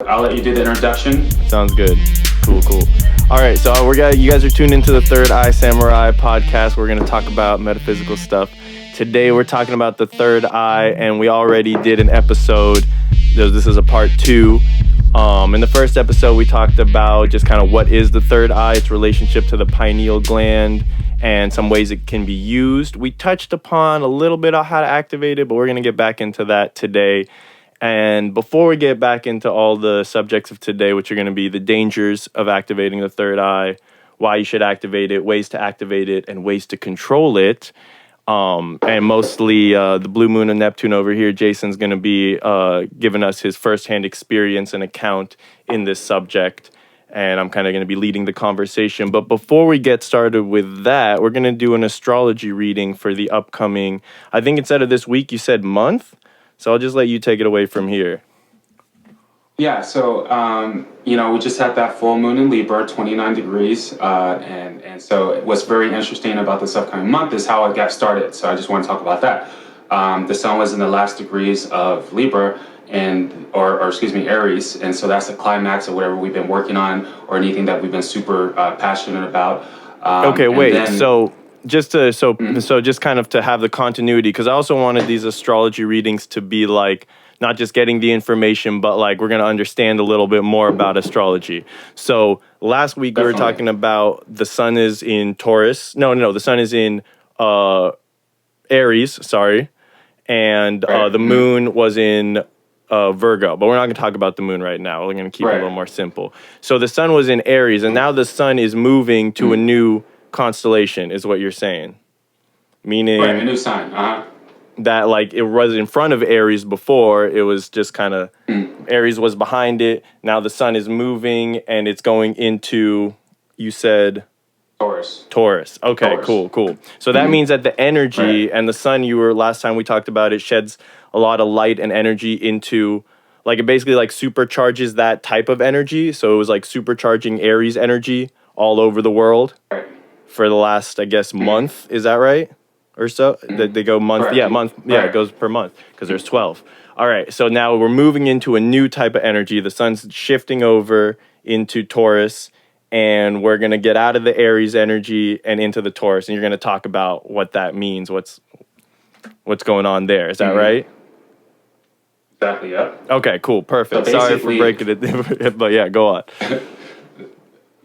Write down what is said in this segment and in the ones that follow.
I'll let you do the introduction. Sounds good. Cool. All right, so you guys are tuned into the Third Eye Samurai podcast. We're going to talk about metaphysical stuff. Today we're talking about the third eye, and we already did an episode. This is a part 2. In the first episode, we talked about just kind of what is the third eye, its relationship to the pineal gland, and some ways it can be used. We touched upon a little bit on how to activate it, but we're going to get back into that today. And before we get back into all the subjects of today, which are going to be the dangers of activating the third eye, why you should activate it, ways to activate it, and ways to control it, and mostly the Blue Moon and Neptune over here, Jason's going to be giving us his firsthand experience and account in this subject. And I'm kind of going to be leading the conversation. But before we get started with that, we're going to do an astrology reading for the upcoming, I think instead of this week, you said month? So I'll just let you take it away from here. Yeah, so, we just had that full moon in Libra, 29 degrees. And so what's very interesting about this upcoming month is how it got started. So I just want to talk about that. The sun was in the last degrees of Libra, Aries. And so that's the climax of whatever we've been working on or anything that we've been super passionate about. Okay, wait. So just kind of to have the continuity, because I also wanted these astrology readings to be like not just getting the information, but like we're going to understand a little bit more about astrology. So last week we were talking about the sun is in Taurus. No, the sun is in Aries, sorry. And the moon was in Virgo, but we're not going to talk about the moon right now. We're going to keep it a little more simple. So the sun was in Aries, and now the sun is moving to a new constellation, is what you're saying. Meaning a new sign. That like it was in front of Aries before, it was just kind of Aries was behind it. Now the sun is moving and it's going into, you said Taurus. Okay, Taurus. Cool. So that means that the energy and the sun, last time we talked about it, sheds a lot of light and energy into, like it basically like supercharges that type of energy. So it was like supercharging Aries energy all over the world for the last, I guess, month. Is that right? Or so? They go month. Yeah, month. Yeah, it goes per month because there's 12. All right. So now we're moving into a new type of energy. The sun's shifting over into Taurus, and we're going to get out of the Aries energy and into the Taurus. And you're going to talk about what that means, what's going on there. Is that right? Exactly, yeah. Okay, cool. Perfect. So sorry for breaking it, but yeah, go on.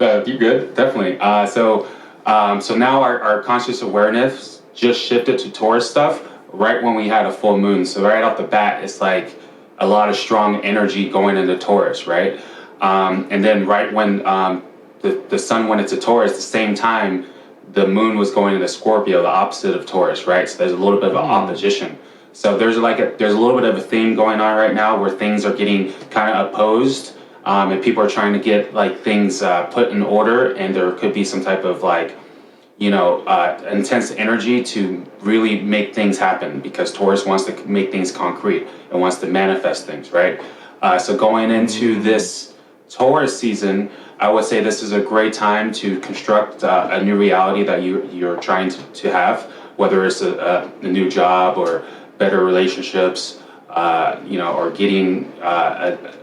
You're good, definitely. So now our conscious awareness just shifted to Taurus stuff right when we had a full moon. So right off the bat, it's like a lot of strong energy going into Taurus, right? And then right when the sun went into Taurus, the same time the moon was going into Scorpio, the opposite of Taurus, right? So there's a little bit of an opposition. So there's a little bit of a theme going on right now where things are getting kind of opposed, and people are trying to get like things put in order, and there could be some type of like, intense energy to really make things happen because Taurus wants to make things concrete and wants to manifest things, right? So going into this Taurus season, I would say this is a great time to construct a new reality that you're trying to have, whether it's a new job or better relationships, or getting a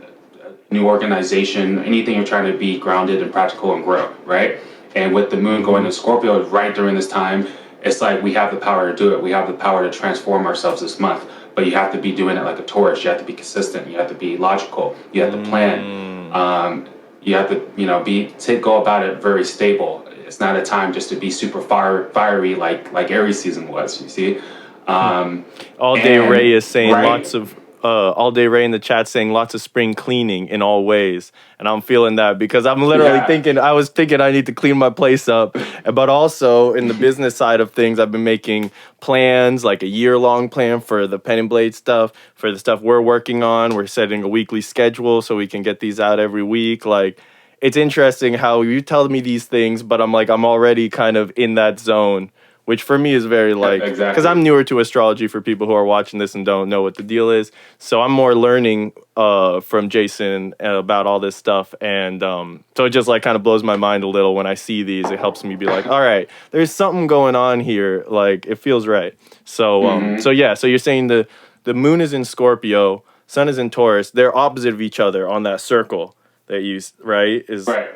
new organization, anything you're trying to be grounded and practical and grow, right? And with the moon going to Scorpio right during this time, it's like we have the power to do it. We have the power to transform ourselves this month. But you have to be doing it like a Taurus. You have to be consistent. You have to be logical. You have to plan. You have to go about it very stable. It's not a time just to be super fiery like Aries season was. You see. All day Ray is saying lots of. All day Ray in the chat saying lots of spring cleaning in all ways. And I'm feeling that because I'm literally thinking I need to clean my place up. But also in the business side of things, I've been making plans, like a year-long plan for the pen and blade stuff, for the stuff we're working on. We're setting a weekly schedule so we can get these out every week. Like, it's interesting how you tell me these things, but I'm already kind of in that zone, which for me is very because I'm newer to astrology for people who are watching this and don't know what the deal is. So I'm more learning from Jason about all this stuff. And so it just like kind of blows my mind a little when I see these. It helps me be like, all right, there's something going on here. Like, it feels right. So, so you're saying the moon is in Scorpio. Sun is in Taurus. They're opposite of each other on that circle that you right is. Right.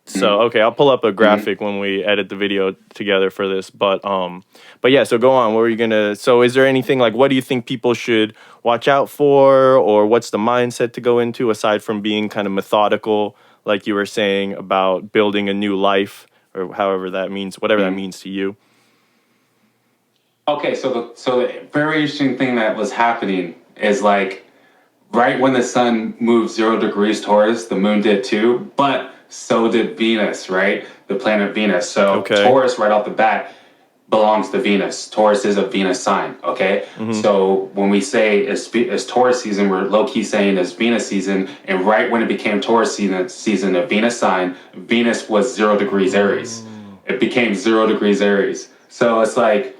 So okay, I'll pull up a graphic when we edit the video together for this. But yeah. So go on. What were you gonna? So is there anything like what do you think people should watch out for, or what's the mindset to go into aside from being kind of methodical, like you were saying about building a new life, or however that means, whatever that means to you. Okay, so the very interesting thing that was happening is like right when the sun moved 0 degrees Taurus, the moon did too, but so did Venus, right? The planet Venus. So Okay. Taurus right off the bat belongs to Venus. Taurus is a Venus sign, okay? So when we say it's Taurus season, we're low-key saying it's Venus season, and right when it became Taurus season, a Venus sign, Venus was 0 degrees Aries. It became 0 degrees Aries. So it's like,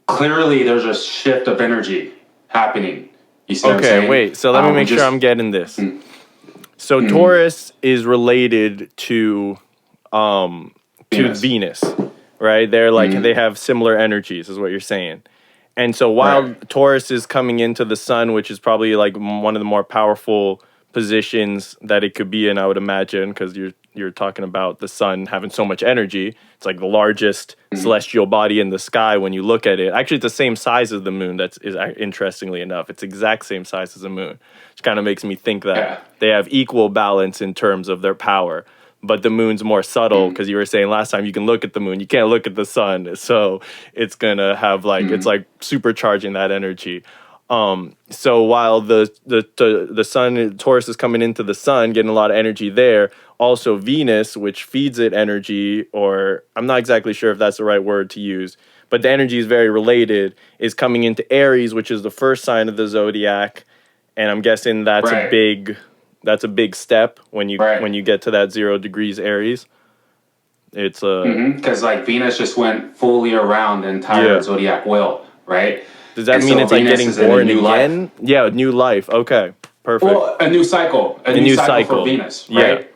clearly there's a shift of energy happening. You see what I'm saying? Okay, wait. So let me make sure I'm getting this. So Taurus is related to Venus, right? They're like they have similar energies, is what you're saying. And so while Taurus is coming into the sun, which is probably like one of the more powerful positions that it could be in, I would imagine, because you're talking about the sun having so much energy. It's like the largest celestial body in the sky when you look at it. Actually, it's the same size as the moon. Interestingly enough, it's exact same size as the moon, which kind of makes me think that they have equal balance in terms of their power. But the moon's more subtle because you were saying last time you can look at the moon, you can't look at the sun, so it's gonna have like it's like supercharging that energy. So while the sun, Taurus is coming into the sun, getting a lot of energy there. Also Venus, which feeds it energy, or I'm not exactly sure if that's the right word to use, but the energy is very related, is coming into Aries, which is the first sign of the zodiac. And I'm guessing that's a big step when you get to that 0 degrees Aries. It's because like Venus just went fully around the entire zodiac wheel, right? Does that mean it's Venus like getting born again? Life. Yeah, new life. Okay, perfect. Well, a new cycle. A new cycle for Venus, right? Yeah.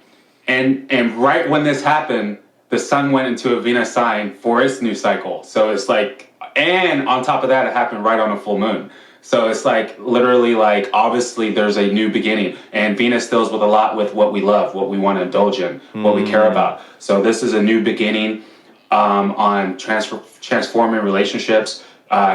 And right when this happened, the sun went into a Venus sign for its new cycle. So it's like, and on top of that, it happened right on a full moon. So it's like literally like obviously there's a new beginning, and Venus deals with a lot with what we love, what we want to indulge in, what we care about. So this is a new beginning on transforming relationships.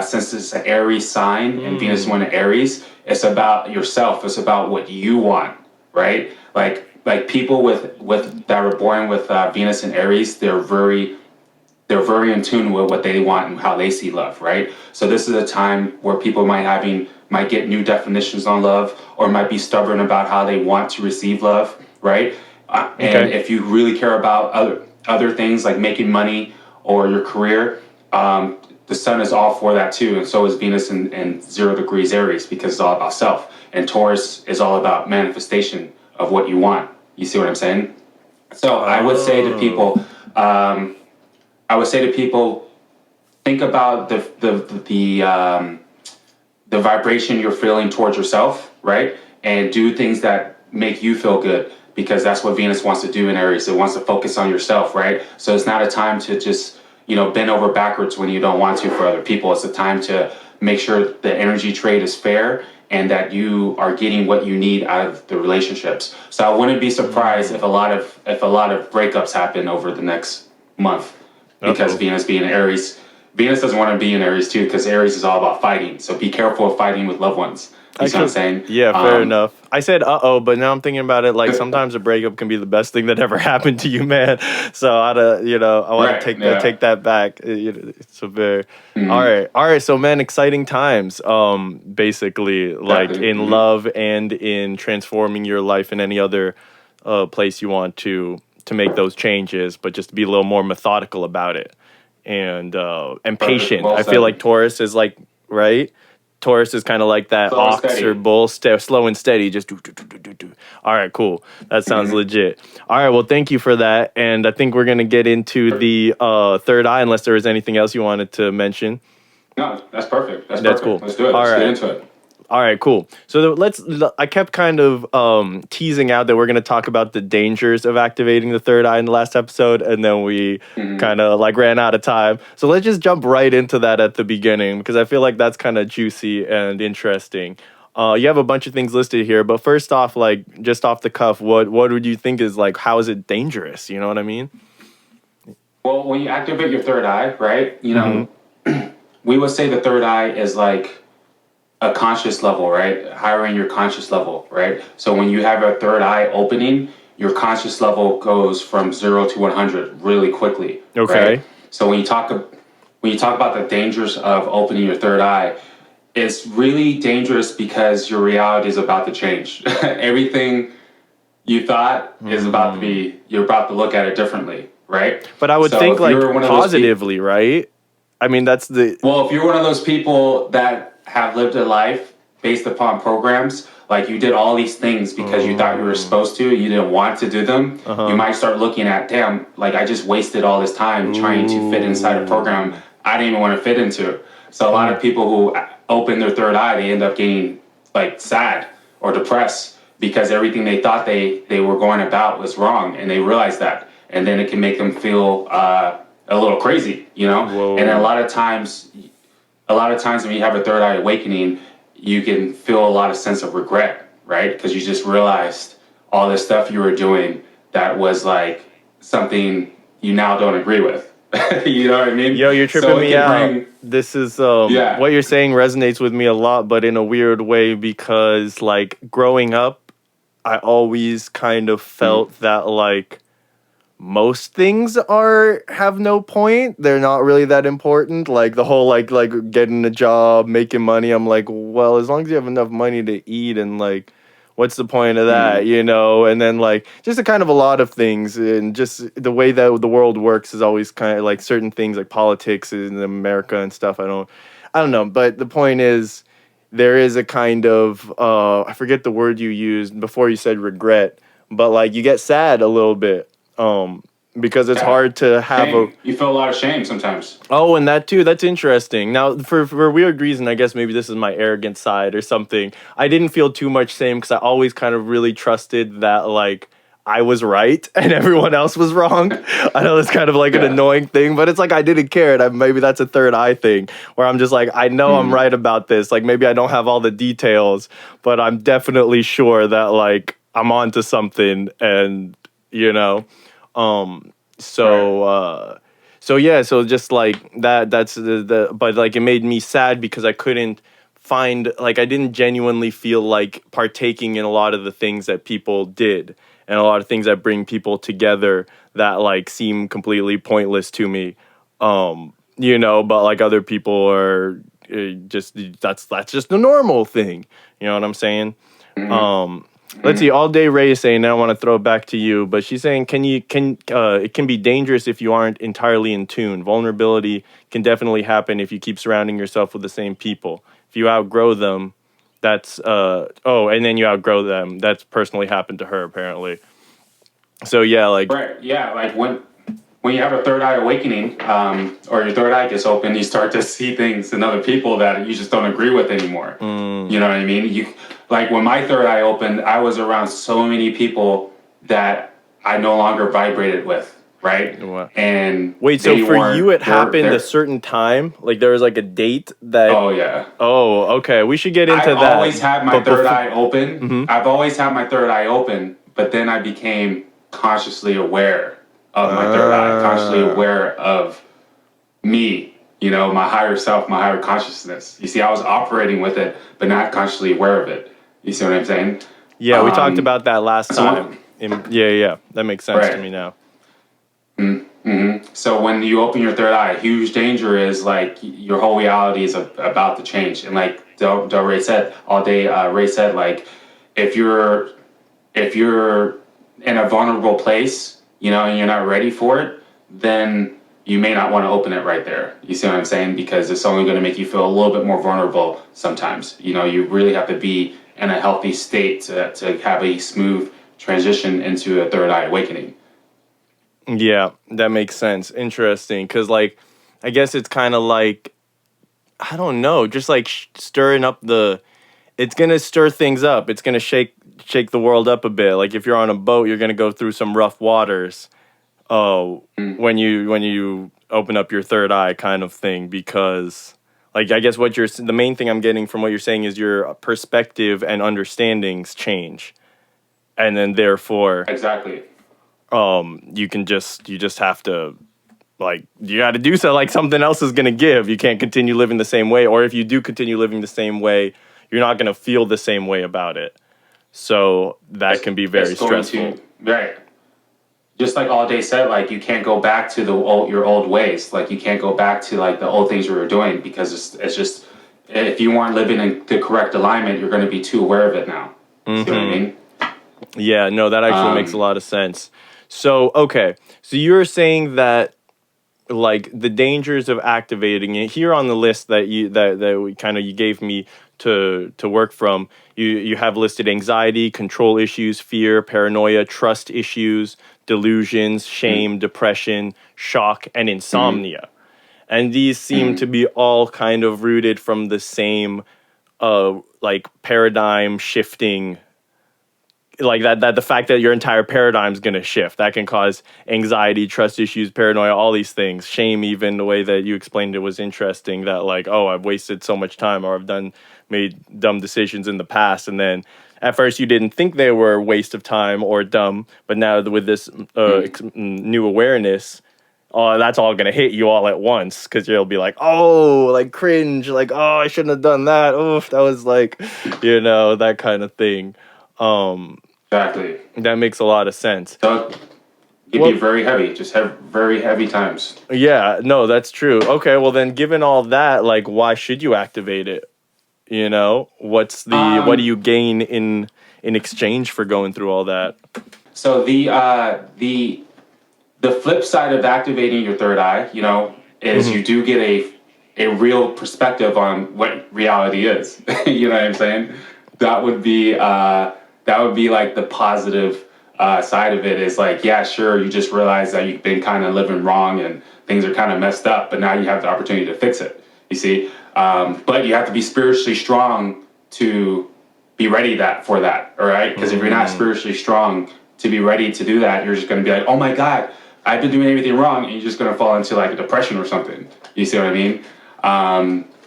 Since it's an Aries sign and Venus went to Aries, it's about yourself. It's about what you want, right? Like people with that were born with Venus and Aries, they're very in tune with what they want and how they see love, right? So this is a time where people might get new definitions on love, or might be stubborn about how they want to receive love, right? And if you really care about other things like making money or your career, the sun is all for that too, and so is Venus in 0 degrees Aries, because it's all about self. And Taurus is all about manifestation of what you want. You see what I'm saying? So I would say to people, think about the vibration you're feeling towards yourself, right? And do things that make you feel good, because that's what Venus wants to do in Aries. It wants to focus on yourself, right? So it's not a time to just, bend over backwards when you don't want to for other people. It's a time to make sure the energy trade is fair and that you are getting what you need out of the relationships. So I wouldn't be surprised if a lot of breakups happen over the next month, because Venus being in Aries. Venus doesn't want to be in Aries too, because Aries is all about fighting. So be careful of fighting with loved ones. You see what I'm saying? Yeah, fair enough. I said but now I'm thinking about it. Like sometimes a breakup can be the best thing that ever happened to you, man. So I want to take that back. It's a very all right. So man, exciting times. Basically, like in love and in transforming your life in any other place you want to make those changes, but just to be a little more methodical about it and patient. I feel like Taurus is like right. Taurus is kind of like that ox or bull, slow and steady, just do. All right, cool. That sounds legit. All right, well, thank you for that. And I think we're going to get into the third eye, unless there was anything else you wanted to mention. No, that's perfect. That's cool. Let's do it. Let's get into it. All right, cool. So I kept kind of teasing out that we're going to talk about the dangers of activating the third eye in the last episode, and then we kind of like ran out of time. So let's just jump right into that at the beginning, because I feel like that's kind of juicy and interesting. You have a bunch of things listed here, but first off, like just off the cuff, what would you think is like, how is it dangerous? You know what I mean? Well, when you activate your third eye, right? Mm-hmm. We would say the third eye is like a conscious level, right? Higher in your conscious level, right? So when you have a third eye opening, your conscious level goes from 0 to 100 really quickly, right? Okay. So when you talk about the dangers of opening your third eye, it's really dangerous because your reality is about to change. Everything you thought is about to be, you're about to look at it differently, right? But I would So think if you're like one of those people, positively, right? I mean, that's the. well, if you're one of those people that have lived a life based upon programs, like you did all these things because you thought you were supposed to, you didn't want to do them, you Uh-huh. might start looking at, damn, like I just wasted all this time trying to fit inside a program I didn't even want to fit into. So a lot of people who open their third eye, they end up getting like sad or depressed because everything they thought they were going about was wrong, and they realize that, and then it can make them feel a little crazy, you know. Whoa. And then a lot of times when you have a third eye awakening, you can feel a lot of sense of regret, right? Because you just realized all this stuff you were doing that was like something you now don't agree with. You know what I mean? Yo, you're tripping So it me can out. bring, This is yeah. what you're saying resonates with me a lot, but in a weird way because like growing up, I always kind of felt that like most things are have no point. They're not really that important. Like the whole like getting a job, making money. I'm like, well, as long as you have enough money to eat and like what's the point of that, you know? And then like just a kind of a lot of things and just the way that the world works is always kind of like certain things like politics in America and stuff. I don't know, but the point is there is a kind of I forget the word you used before you said regret, but like you get sad a little bit because it's Yeah. hard to have a. Shame. You feel a lot of shame sometimes. Oh, and that too. That's interesting. Now, for a weird reason, I guess maybe this is my arrogant side or something. I didn't feel too much shame because I always kind of really trusted that like I was right and everyone else was wrong. I know it's kind of like an Yeah. annoying thing, but it's like I didn't care. And maybe that's a third eye thing where I'm just like, I know I'm right about this. Like maybe I don't have all the details, but I'm definitely sure that like I'm onto something and you know. So so yeah, so just like that's the but like it made me sad because I couldn't find like I didn't genuinely feel like partaking in a lot of the things that people did and a lot of things that bring people together that like seem completely pointless to me. You know, but like other people are just that's just the normal thing. You know what I'm saying? Let's see. All day Ray is saying, and I want to throw it back to you, but she's saying, it can be dangerous if you aren't entirely in tune. Vulnerability can definitely happen if you keep surrounding yourself with the same people. If you outgrow them, that's and then you outgrow them. That's personally happened to her apparently. So yeah, like Right. Yeah. Like when you have a third eye awakening, or your third eye gets open, you start to see things in other people that you just don't agree with anymore. You know what I mean? You like when my third eye opened, I was around so many people that I no longer vibrated with. Right. Wow. And wait, so they for weren't. you it happened a They're, certain time? Like there was like a date that. oh yeah. Oh, okay. We should get into I've that. always had my But third before, eye open. I've always had my third eye open, but then I became consciously aware of my third eye, consciously aware of me, you know, my higher self, my higher consciousness. You see, I was operating with it, but not consciously aware of it. You see what I'm saying? yeah, we talked about that last So time. Yeah, that makes sense to right. me now. So when you open your third eye, huge danger is like your whole reality is about to change. And like Del Ray said all day, Ray said like if you're in a vulnerable place, you know, and you're not ready for it, then you may not want to open it right there. You see what I'm saying? Because it's only going to make you feel a little bit more vulnerable sometimes. You know, you really have to be in a healthy state to have a smooth transition into a third eye awakening. Yeah, that makes sense. Interesting, because like, I guess it's kind of like, I don't know, just like stirring up the. It's gonna stir things up. It's gonna shake the world up a bit. Like if you're on a boat, you're gonna go through some rough waters. Oh, when you open up your third eye, kind of thing, because like I guess the main thing I'm getting from what you're saying is your perspective and understandings change, and then therefore Exactly. you just have to, like, you got to do so, like something else is going to give. You can't continue living the same way, or if you do continue living the same way, you're not going to feel the same way about it. So that can be very stressful. Right. Just like All Day said, like you can't go back to your old ways. Like you can't go back to like the old things you were doing because it's just if you weren't living in the correct alignment, you're going to be too aware of it now. See what I mean? Yeah, no, that actually makes a lot of sense. So, okay. So you're saying that like the dangers of activating it here on the list that you gave me to work from, you have listed anxiety, control issues, fear, paranoia, trust issues, delusions, shame, depression, shock, and insomnia. And these seem to be all kind of rooted from the same like paradigm shifting, like that the fact that your entire paradigm is going to shift, that can cause anxiety, trust issues, paranoia, all these things, shame. Even the way that you explained it was interesting, that like, oh, I've wasted so much time, or I've made dumb decisions in the past, and then at first you didn't think they were a waste of time or dumb, but now with this new awareness, that's all gonna hit you all at once, because you'll be like, oh, like cringe, like, oh, I shouldn't have done that. Oof, that was like, that kind of thing. Exactly. That makes a lot of sense. So it'd be very heavy. Just have very heavy times. Yeah, no, that's true. Okay, well then, given all that, like, why should you activate it? What do you gain in exchange for going through all that? So the flip side of activating your third eye, is you do get a real perspective on what reality is. You know what I'm saying? That would be like the positive side of it, is like, yeah, sure, you just realize that you've been kind of living wrong and things are kind of messed up, but now you have the opportunity to fix it. You see, but you have to be spiritually strong to be ready for that. All right, because if you're not spiritually strong to be ready to do that, you're just going to be like, oh my God, I've been doing everything wrong, and you're just going to fall into like a depression or something. You see what I mean?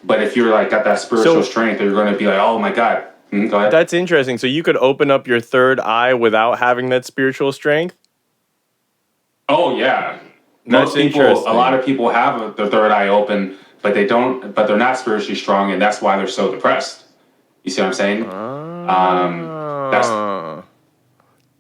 But if you're like got that spiritual strength, you're going to be like, oh my God. Go ahead. That's interesting. So you could open up your third eye without having that spiritual strength? Oh yeah. That's interesting. A lot of people have their third eye open, but they're not spiritually strong, and that's why they're so depressed. You see what I'm saying?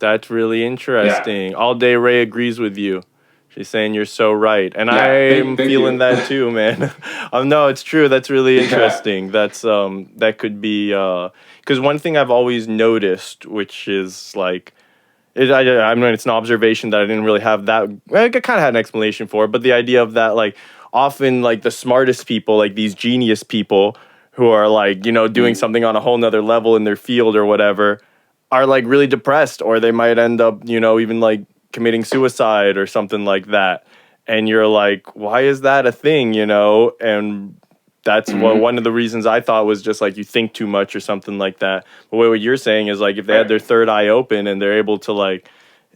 That's really interesting. Yeah. All Day Ray agrees with you. She's saying you're so right. And Yeah, I'm thank feeling you. that too, man. No, it's true. That's really interesting. Yeah. That's that could be because one thing I've always noticed, which is like, I mean, it's an observation that I didn't really have that. I kind of had an explanation for, but the idea of that, like, often like the smartest people, like these genius people who are like, doing something on a whole nother level in their field or whatever, are like really depressed, or they might end up, even like committing suicide or something like that. And you're like, why is that a thing, And that's one of the reasons I thought was just like you think too much or something like that. But what you're saying is like if they had their third eye open and they're able to like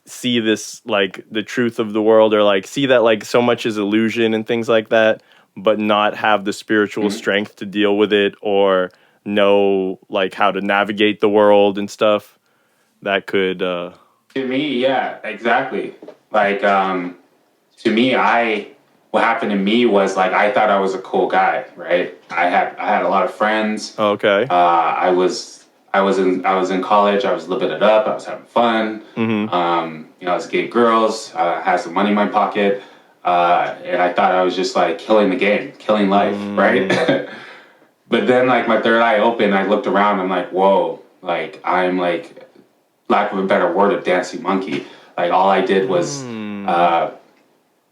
see this, like the truth of the world, or like see that like so much is illusion and things like that, but not have the spiritual strength to deal with it or know like how to navigate the world and stuff, that could To me, yeah, exactly. Like, to me, what happened to me was like I thought I was a cool guy, right? I had a lot of friends. Okay. I was in college. I was living it up. I was having fun. I was getting girls. I had some money in my pocket, and I thought I was just like killing the game, killing life, right? But then, like my third eye opened, I looked around. I'm like, whoa! Like I'm like, lack of a better word, a dancing monkey. Like all I did was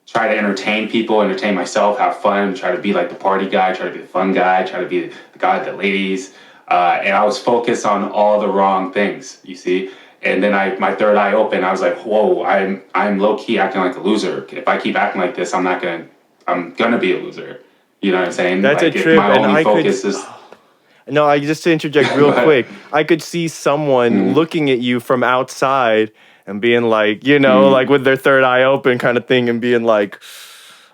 try to entertain people, entertain myself, have fun, try to be like the party guy, try to be the fun guy, try to be the guy with the ladies. And I was focused on all the wrong things, you see? And then my third eye opened. I was like, whoa, I'm low key acting like a loser. If I keep acting like this, I'm gonna be a loser. You know what I'm saying? That's like, a trip. my And only I focus could is no, I just to interject real quick. I could see someone looking at you from outside and being like, like with their third eye open kind of thing, and being like,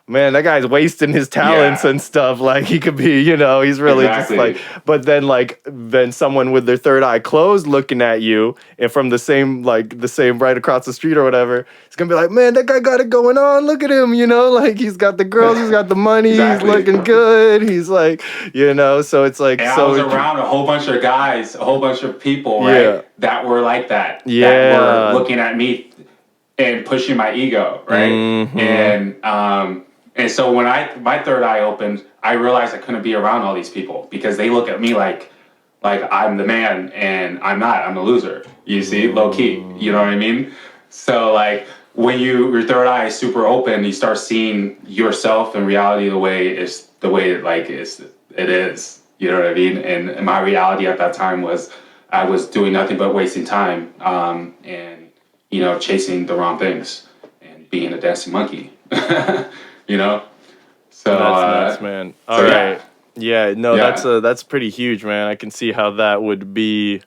man, that guy's wasting his talents Yeah. and stuff. Like he could be, he's really just Exactly. like, but then someone with their third eye closed looking at you and from the same right across the street or whatever, it's gonna be like, man, that guy got it going on. Look at him, like he's got the girls, he's got the money, he's Exactly. looking good. He's like, so it's like, And I was around a whole bunch of guys, a whole bunch of people, Yeah. right? That were like that. That Yeah. were looking at me and pushing my ego, right? Mhm. And so when my third eye opened, I realized I couldn't be around all these people because they look at me like I'm the man and I'm not. I'm the loser. You see, low key. You know what I mean? So like when your third eye is super open, you start seeing yourself and reality the way it is. You know what I mean? And my reality at that time was I was doing nothing but wasting time and chasing the wrong things and being a dancing monkey. you know. So That's nuts, man. All right. Yeah, no, that's pretty huge, man. I can see how that would be.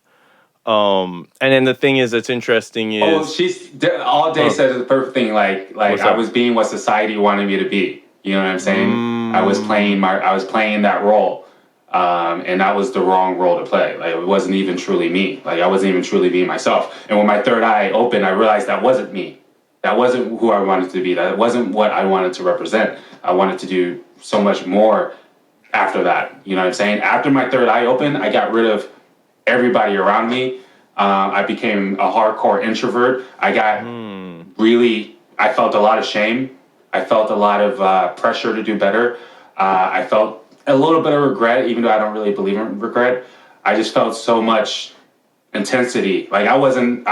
And then the thing is that's interesting is she's all day said the perfect thing. Like I was being what society wanted me to be. You know what I'm saying? I was playing that role, and that was the wrong role to play. Like it wasn't even truly me. Like I wasn't even truly being myself. And when my third eye opened, I realized that wasn't me. That wasn't who I wanted to be. That wasn't what I wanted to represent. I wanted to do so much more after that. You know what I'm saying? After my third eye opened, I got rid of everybody around me. I became a hardcore introvert. I felt a lot of shame. I felt a lot of pressure to do better. I felt a little bit of regret, even though I don't really believe in regret. I just felt so much intensity. Like I wasn't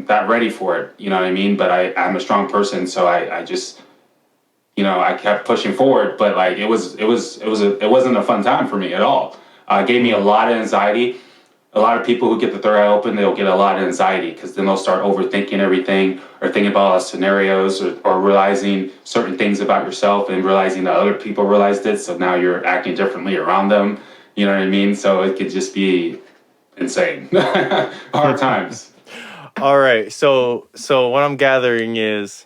that ready for it. You know what I mean? But I'm a strong person, so I just I kept pushing forward. But like it wasn't a fun time for me at all. It gave me a lot of anxiety. A lot of people who get the third eye open, they'll get a lot of anxiety because then they'll start overthinking everything or thinking about all scenarios or realizing certain things about yourself and realizing that other people realized it. So now you're acting differently around them. You know what I mean? So it could just be insane. Hard times. All right. So what I'm gathering is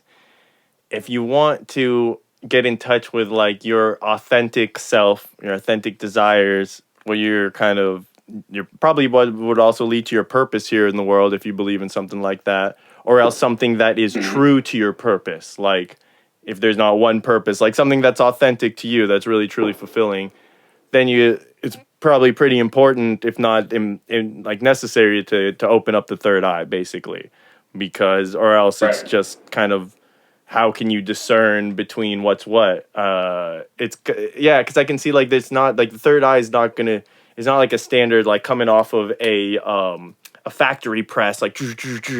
if you want to get in touch with like your authentic self, your authentic desires, what you're probably what would also lead to your purpose here in the world if you believe in something like that, or else something that is true to your purpose. Like if there's not one purpose, like something that's authentic to you, that's really truly fulfilling, then it's probably pretty important, if not in like necessary to open up the third eye, basically, because or else it's just kind of how can you discern between what's what? Because I can see like it's not like the third eye is not gonna. It's not like a standard like coming off of a factory press, like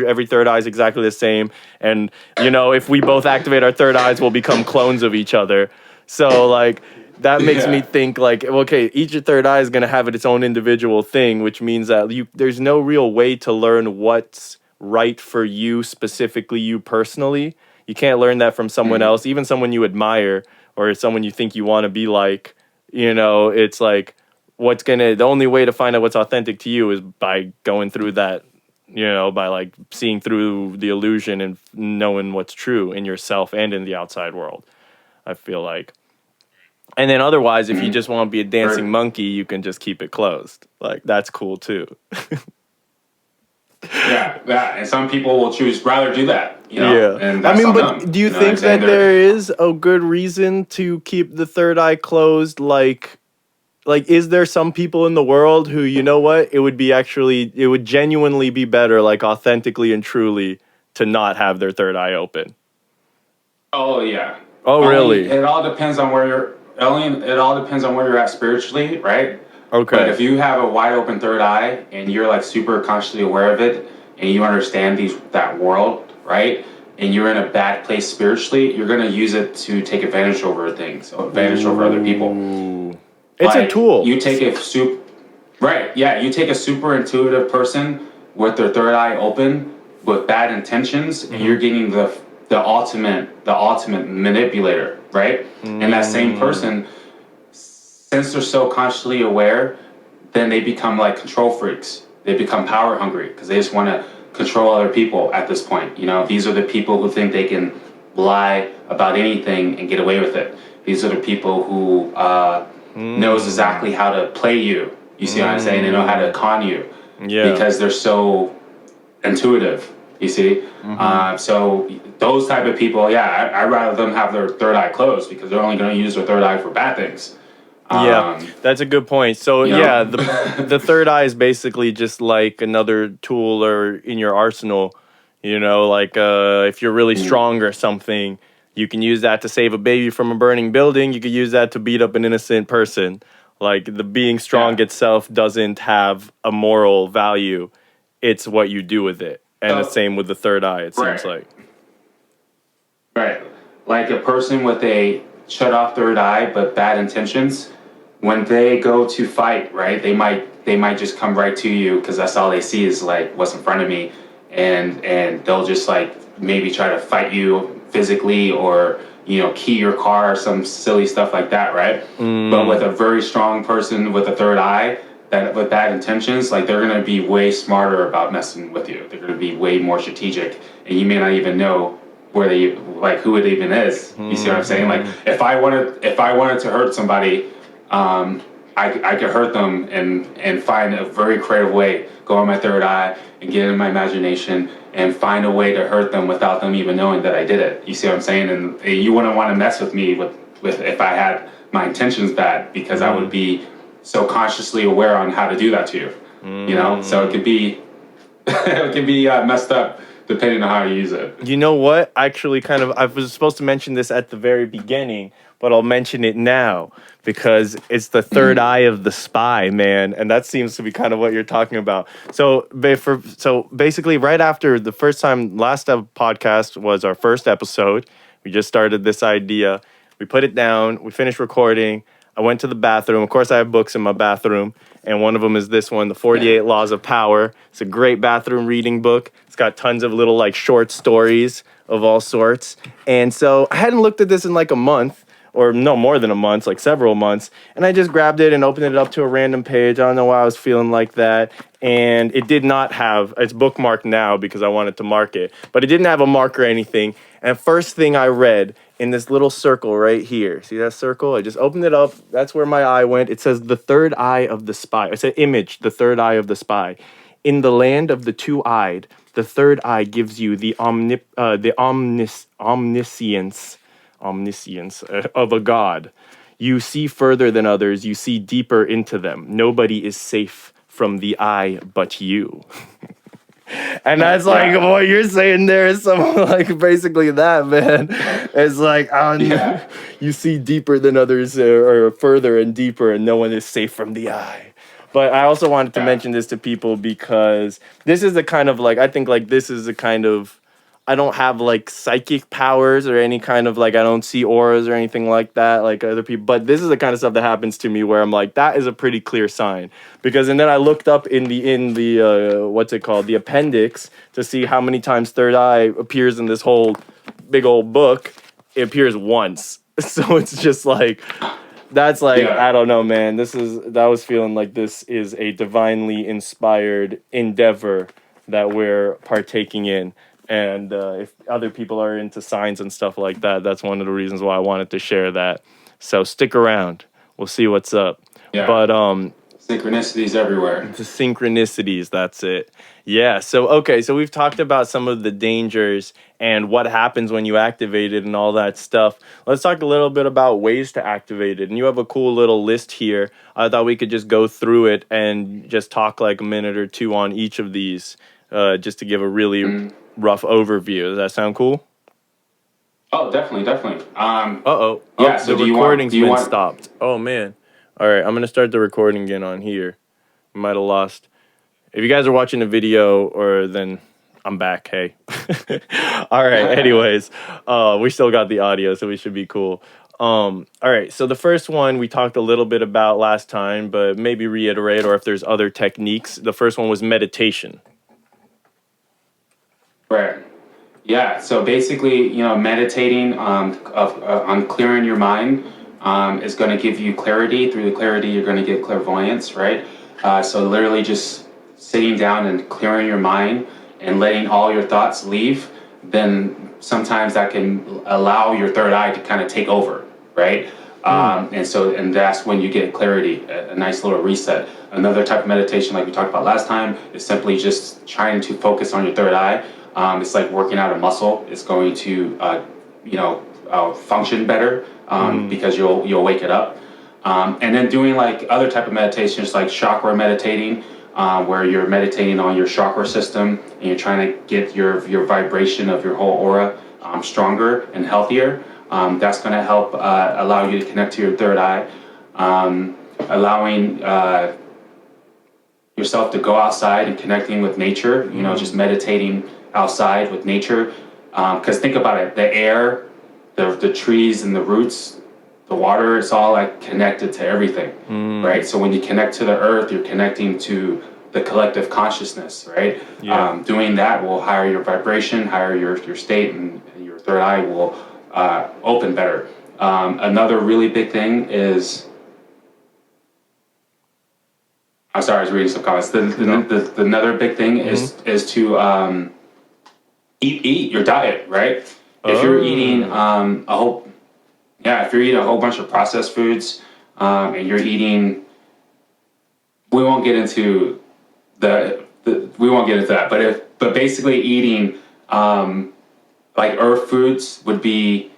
every third eye is exactly the same. And if we both activate our third eyes, we'll become clones of each other. So like that makes me think like, okay, each third eye is gonna have its own individual thing, which means that there's no real way to learn what's right for you specifically, you personally. You can't learn that from someone else, even someone you admire or someone you think you want to be like. It's like the only way to find out what's authentic to you is by going through that, by like seeing through the illusion and knowing what's true in yourself and in the outside world, I feel like. And then otherwise, if you just want to be a dancing monkey, you can just keep it closed. Like, that's cool too. Yeah, and some people will rather do that, Yeah. and that's on them, do you think that there is a good reason to keep the third eye closed? Like, is there some people in the world who, it would genuinely be better, like authentically and truly, to not have their third eye open? Oh yeah. Oh really? It all depends on where you're at spiritually, right? Okay. But if you have a wide open third eye and you're like super consciously aware of it and you understand that world, right? And you're in a bad place spiritually, you're gonna use it to take advantage over other people. It's a tool. You take you take a super intuitive person with their third eye open with bad intentions, and you're getting the ultimate manipulator, right? And that same person, since they're so consciously aware, then they become like control freaks. They become power hungry because they just want to control other people at this point. These are the people who think they can lie about anything and get away with it. These are the people who knows exactly how to play you. You see what I'm saying? They know how to con you because they're so intuitive. You see, so those type of people, I'd rather them have their third eye closed because they're only going to use their third eye for bad things. That's a good point. So the third eye is basically just like another tool or in your arsenal. Like if you're really strong or something, you can use that to save a baby from a burning building. You could use that to beat up an innocent person. Like the being strong itself doesn't have a moral value. It's what you do with it. And the same with the third eye, it seems like. Right. Like a person with a shut off third eye but bad intentions, when they go to fight, right, they might just come right to you because that's all they see is like what's in front of me, and they'll just like maybe try to fight you physically or key your car or some silly stuff like that, right? But with a very strong person with a third eye that with bad intentions, like they're gonna be way smarter about messing with you. They're gonna be way more strategic, and you may not even know where they like who it even is. You see what I'm saying? Like if I wanted to hurt somebody, I could hurt them and find a very creative way, go on my third eye and get in my imagination and find a way to hurt them without them even knowing that I did it. You see what I'm saying? And you wouldn't want to mess with me with if I had my intentions bad because I would be so consciously aware on how to do that to you. So it could be messed up depending on how you use it. You know what? Actually, I was supposed to mention this at the very beginning, but I'll mention it now because it's the third eye of the spy, man. And that seems to be kind of what you're talking about. So basically, right after the first time, last podcast was our first episode. We just started this idea. We put it down. We finished recording. I went to the bathroom. Of course, I have books in my bathroom. And one of them is this one, The 48 Laws of Power. It's a great bathroom reading book. It's got tons of little like short stories of all sorts. And so I hadn't looked at this in like a month. Or no, more than a month, like several months. And I just grabbed it and opened it up to a random page. I don't know why I was feeling like that. And it did not have, it's bookmarked now because I wanted to mark it. But it didn't have a mark or anything. And first thing I read in this little circle right here. See that circle? I just opened it up. That's where my eye went. It says the third eye of the spy. It's an image, the third eye of the spy. In the land of the two-eyed, the third eye gives you the omniscience of a god. You see further than others. You see deeper into them. Nobody is safe from the eye but you. And that's like what you're saying there is some like basically that, man. It's like you see deeper than others or further and deeper, and no one is safe from the eye. But I also wanted to mention this to people because this is the kind of like I think like this is the kind of I don't have like psychic powers or any kind of like I don't see auras or anything like that like other people. But this is the kind of stuff that happens to me where I'm like that is a pretty clear sign and then I looked up in the what's it called the appendix to see how many times third eye appears in this whole big old book. It appears once, so it's just like that's like I don't know, man. I was feeling like this is a divinely inspired endeavor that we're partaking in. And if other people are into signs and stuff like that, that's one of the reasons why I wanted to share that. So stick around. We'll see what's up. Yeah. But synchronicities everywhere. The synchronicities, that's it. Yeah. So we've talked about some of the dangers and what happens when you activate it and all that stuff. Let's talk a little bit about ways to activate it. And you have a cool little list here. I thought we could just go through it and just talk like a minute or two on each of these, just to give a really rough overview. Does that sound cool? Oh, definitely. Yeah, so the recording's been stopped. Oh, man. All right, I'm going to start the recording again on here. We might have lost. If you guys are watching the video, then I'm back, hey. All right, anyways, we still got the audio, so we should be cool. All right, so the first one we talked a little bit about last time, but maybe reiterate, or if there's other techniques. The first one was meditation. Right. Yeah. So basically, meditating on clearing your mind is going to give you clarity. Through the clarity, you're going to get clairvoyance, right? So literally just sitting down and clearing your mind and letting all your thoughts leave then sometimes that can allow your third eye to kind of take over, right? And that's when you get clarity, a nice little reset. Another type of meditation, like we talked about last time, is simply just trying to focus on your third eye. It's like working out a muscle. It's going to, function better because you'll wake it up. And then doing like other type of meditations, like chakra meditating, where you're meditating on your chakra system and you're trying to get your vibration of your whole aura stronger and healthier. That's going to help allow you to connect to your third eye, allowing yourself to go outside and connecting with nature. Just meditating outside with nature. Because think about it, the air, the trees and the roots, the water, it's all like connected to everything, right? So when you connect to the earth, you're connecting to the collective consciousness, right? Yeah. Doing that will higher your vibration, higher your state, and your third eye will open better. Another really big thing is, I'm sorry, I was reading some comments. Another big thing is to eat your diet, right? If you're eating if you're eating a whole bunch of processed foods, and you're eating, we won't get into that, but basically eating like earth foods would be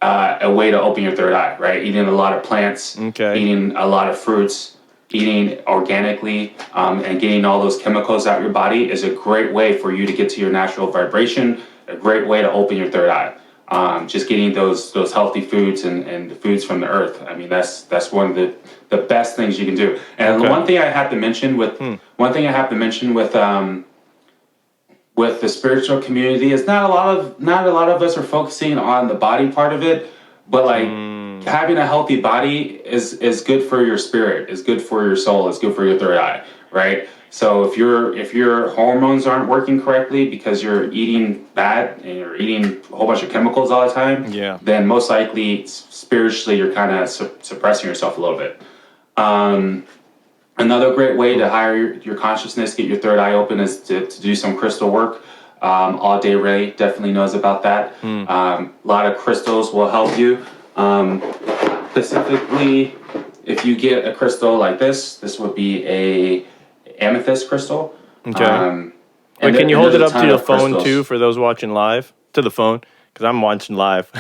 a way to open your third eye, right? Eating a lot of plants, eating a lot of fruits, eating organically, and getting all those chemicals out of your body is a great way for you to get to your natural vibration, a great way to open your third eye. Just getting those healthy foods and the foods from the earth. I mean, that's one of the best things you can do. And one thing I have to mention with with the spiritual community is not a lot of us are focusing on the body part of it, but like having a healthy body is good for your spirit, is good for your soul, is good for your third eye, right? So if your hormones aren't working correctly because you're eating bad and you're eating a whole bunch of chemicals all the time, then most likely spiritually you're kind of suppressing yourself a little bit. Another great way to higher your consciousness, get your third eye open, is to do some crystal work. All Day Ray definitely knows about that. A lot of crystals will help you. Specifically, if you get a crystal like this would be a amethyst crystal. Okay. Wait, can you hold it up to your phone too for those watching live? To the phone, because I'm watching live.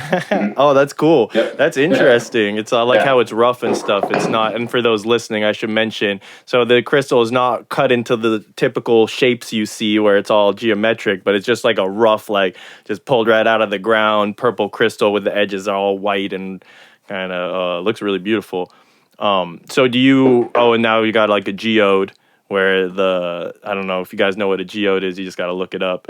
Oh, that's cool. Yep. That's interesting. It's like how it's rough and stuff. It's not. And for those listening, I should mention, so the crystal is not cut into the typical shapes you see where it's all geometric, but it's just like a rough, like just pulled right out of the ground, purple crystal with the edges all white and kind of looks really beautiful. So do you? Oh, and now you got like a geode. Where I don't know if you guys know what a geode is, you just got to look it up.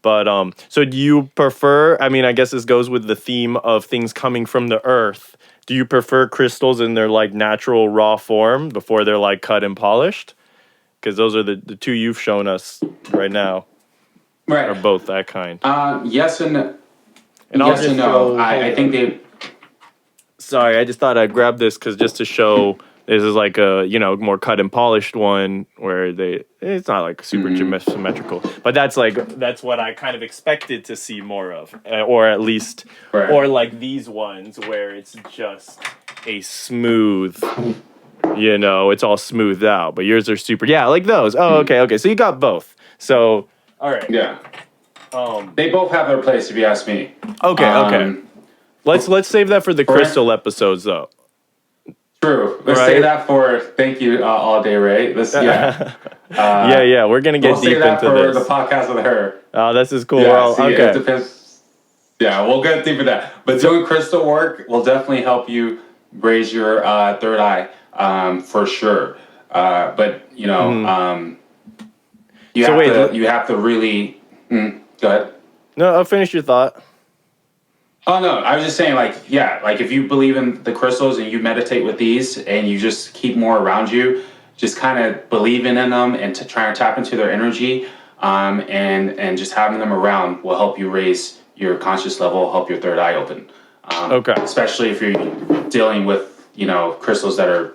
But so do you prefer, I mean, I guess this goes with the theme of things coming from the earth. Do you prefer crystals in their like natural raw form before they're like cut and polished? Because those are the two you've shown us right now. Right. Are both that kind. Yes and no. And yes and no. I think they... Sorry, I just thought I'd grab this because just to show... This is like a, more cut and polished one where it's not like super symmetrical, but that's what I kind of expected to see more of, or at least, or like these ones where it's just a smooth, it's all smoothed out, but yours are super, like those. Oh, okay. So you got both. So, all right. Yeah. They both have their place if you ask me. Okay. Let's save that for the crystal episodes though. True. Let's say that for thank you, All Day Ray. We're gonna get deep into this. For the podcast with her. Oh, this is cool. Yeah, it depends. Yeah, we'll get deep into that. But doing crystal work will definitely help you raise your third eye, for sure. But you have to really. Go ahead. No, I'll finish your thought. Oh, no, I was just saying, like if you believe in the crystals and you meditate with these and you just keep more around you, just kind of believing in them and to try and tap into their energy, and just having them around will help you raise your conscious level, help your third eye open. Especially if you're dealing with, crystals that are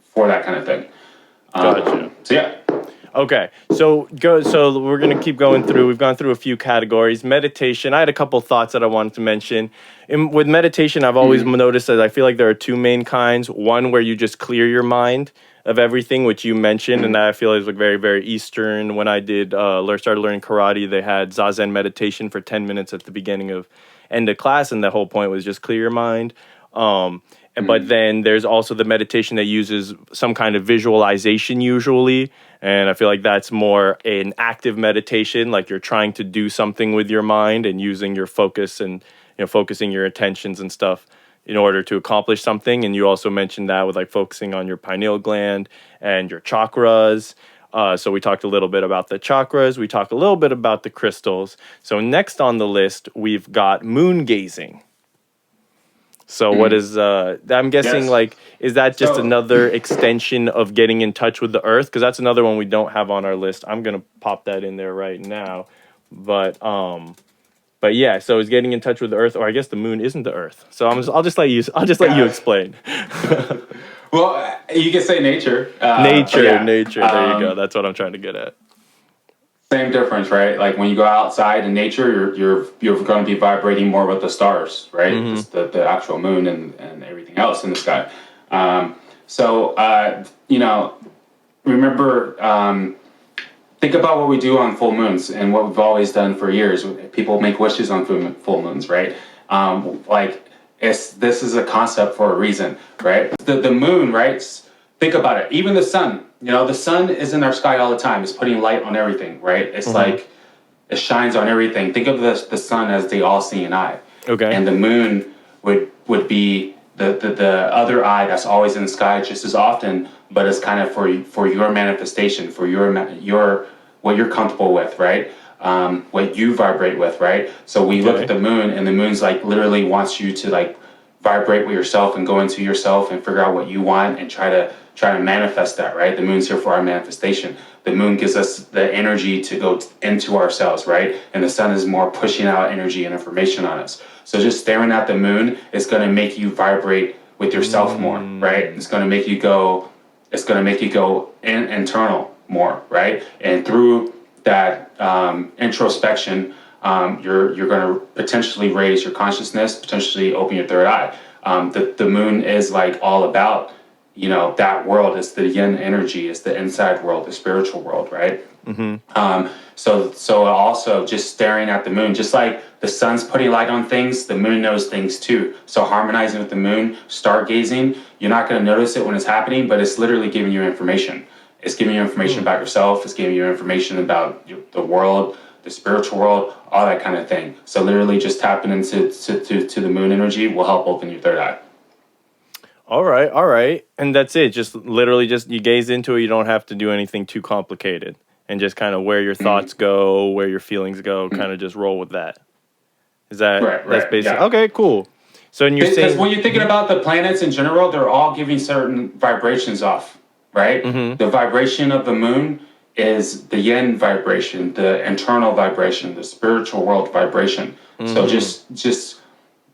for that kind of thing. Gotcha. So, yeah. Okay, so we're gonna keep going through. We've gone through a few categories. Meditation. I had a couple thoughts that I wanted to mention. With meditation, I've always noticed that I feel like there are two main kinds. One where you just clear your mind of everything, which you mentioned, and I feel is like very, very Eastern. When I did started learning karate, they had zazen meditation for 10 minutes at the beginning of end of class, and the whole point was just clear your mind. But then there's also the meditation that uses some kind of visualization usually. And I feel like that's more an active meditation, like you're trying to do something with your mind and using your focus and focusing your attentions and stuff in order to accomplish something. And you also mentioned that with like focusing on your pineal gland and your chakras. So we talked a little bit about the chakras. We talked a little bit about the crystals. So next on the list, we've got moon gazing. So what is, I'm guessing, like, is that just another extension of getting in touch with the earth? Because that's another one we don't have on our list. I'm going to pop that in there right now. But yeah, so it's getting in touch with the earth, or I guess the moon isn't the earth. So I'll just let you explain. Well, you can say nature. Nature. There you go. That's what I'm trying to get at. Same difference, right? Like when you go outside in nature, you're going to be vibrating more with the stars, right? The actual moon and everything else in the sky. Remember, think about what we do on full moons and what we've always done for years. People make wishes on full moons, right? This is a concept for a reason, right? The moon, right? Think about it. Even the sun, the sun is in our sky all the time. It's putting light on everything, right? It's like it shines on everything. Think of the sun as the all-seeing eye. Okay. And the moon would be the other eye that's always in the sky just as often, but it's kind of for your manifestation, for your what you're comfortable with, right? What you vibrate with, right? So we look at the moon, and the moon's like literally wants you to like vibrate with yourself and go into yourself and figure out what you want and try to manifest that, right? The moon's here for our manifestation. The moon gives us the energy to go into ourselves, right? And the sun is more pushing out energy and information on us. So just staring at the moon is going to make you vibrate with yourself more, right? It's going to make you go internal more, right? And through that introspection, you're going to potentially raise your consciousness, potentially open your third eye. The moon is like all about, that world. Is the yin energy, is the inside world, the spiritual world, right? So also just staring at the moon, just like the sun's putting light on things, the moon knows things too. So harmonizing with the moon, stargazing, you're not going to notice it when it's happening, but it's literally giving you information. It's giving you information about yourself. It's giving you information about the world, the spiritual world, all that kind of thing. So literally just tapping into the moon energy will help open your third eye. All right. And that's it. Just literally just you gaze into it. You don't have to do anything too complicated. And just kind of where your thoughts go, where your feelings go, kind of just roll with that. Is that right? That's basically Yeah. Okay, cool. So and you're saying, because when you're thinking about the planets in general, they're all giving certain vibrations off, right? The vibration of the moon is the yin vibration, the internal vibration, the spiritual world vibration. So just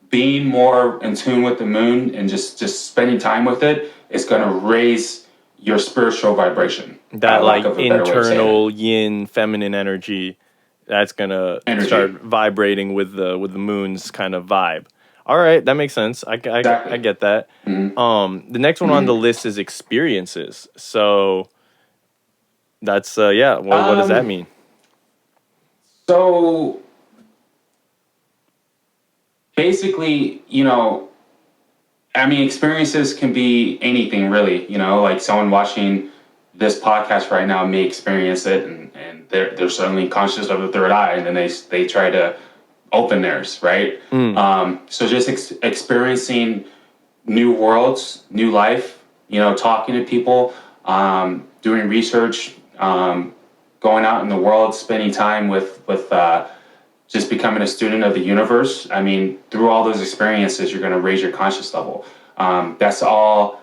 being more in tune with the moon and just spending time with it is going to raise your spiritual vibration. That like internal yin feminine energy, that's going to start vibrating with the moon's kind of vibe. All right, that makes sense. I get that. The next one on the list is experiences. So that's what does that mean? So basically, experiences can be anything really, like someone watching this podcast right now may experience it and they're suddenly conscious of the third eye, and then they try to open theirs, right? So just experiencing new worlds, new life, talking to people, doing research, going out in the world, spending time with just becoming a student of the universe. Through all those experiences, you're going to raise your conscious level. That's all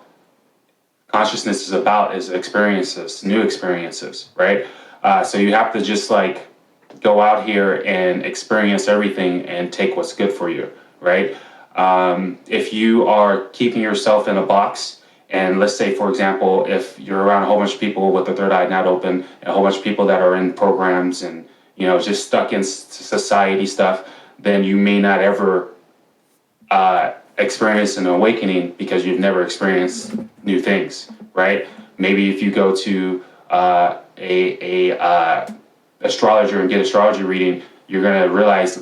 consciousness is about, is experiences, new experiences, right? So you have to just like go out here and experience everything and take what's good for you, right? If you are keeping yourself in a box And let's say, for example, if you're around a whole bunch of people with the third eye not open, and a whole bunch of people that are in programs and, just stuck in society stuff, then you may not ever experience an awakening because you've never experienced new things, right? Maybe if you go to a astrologer and get astrology reading, you're gonna realize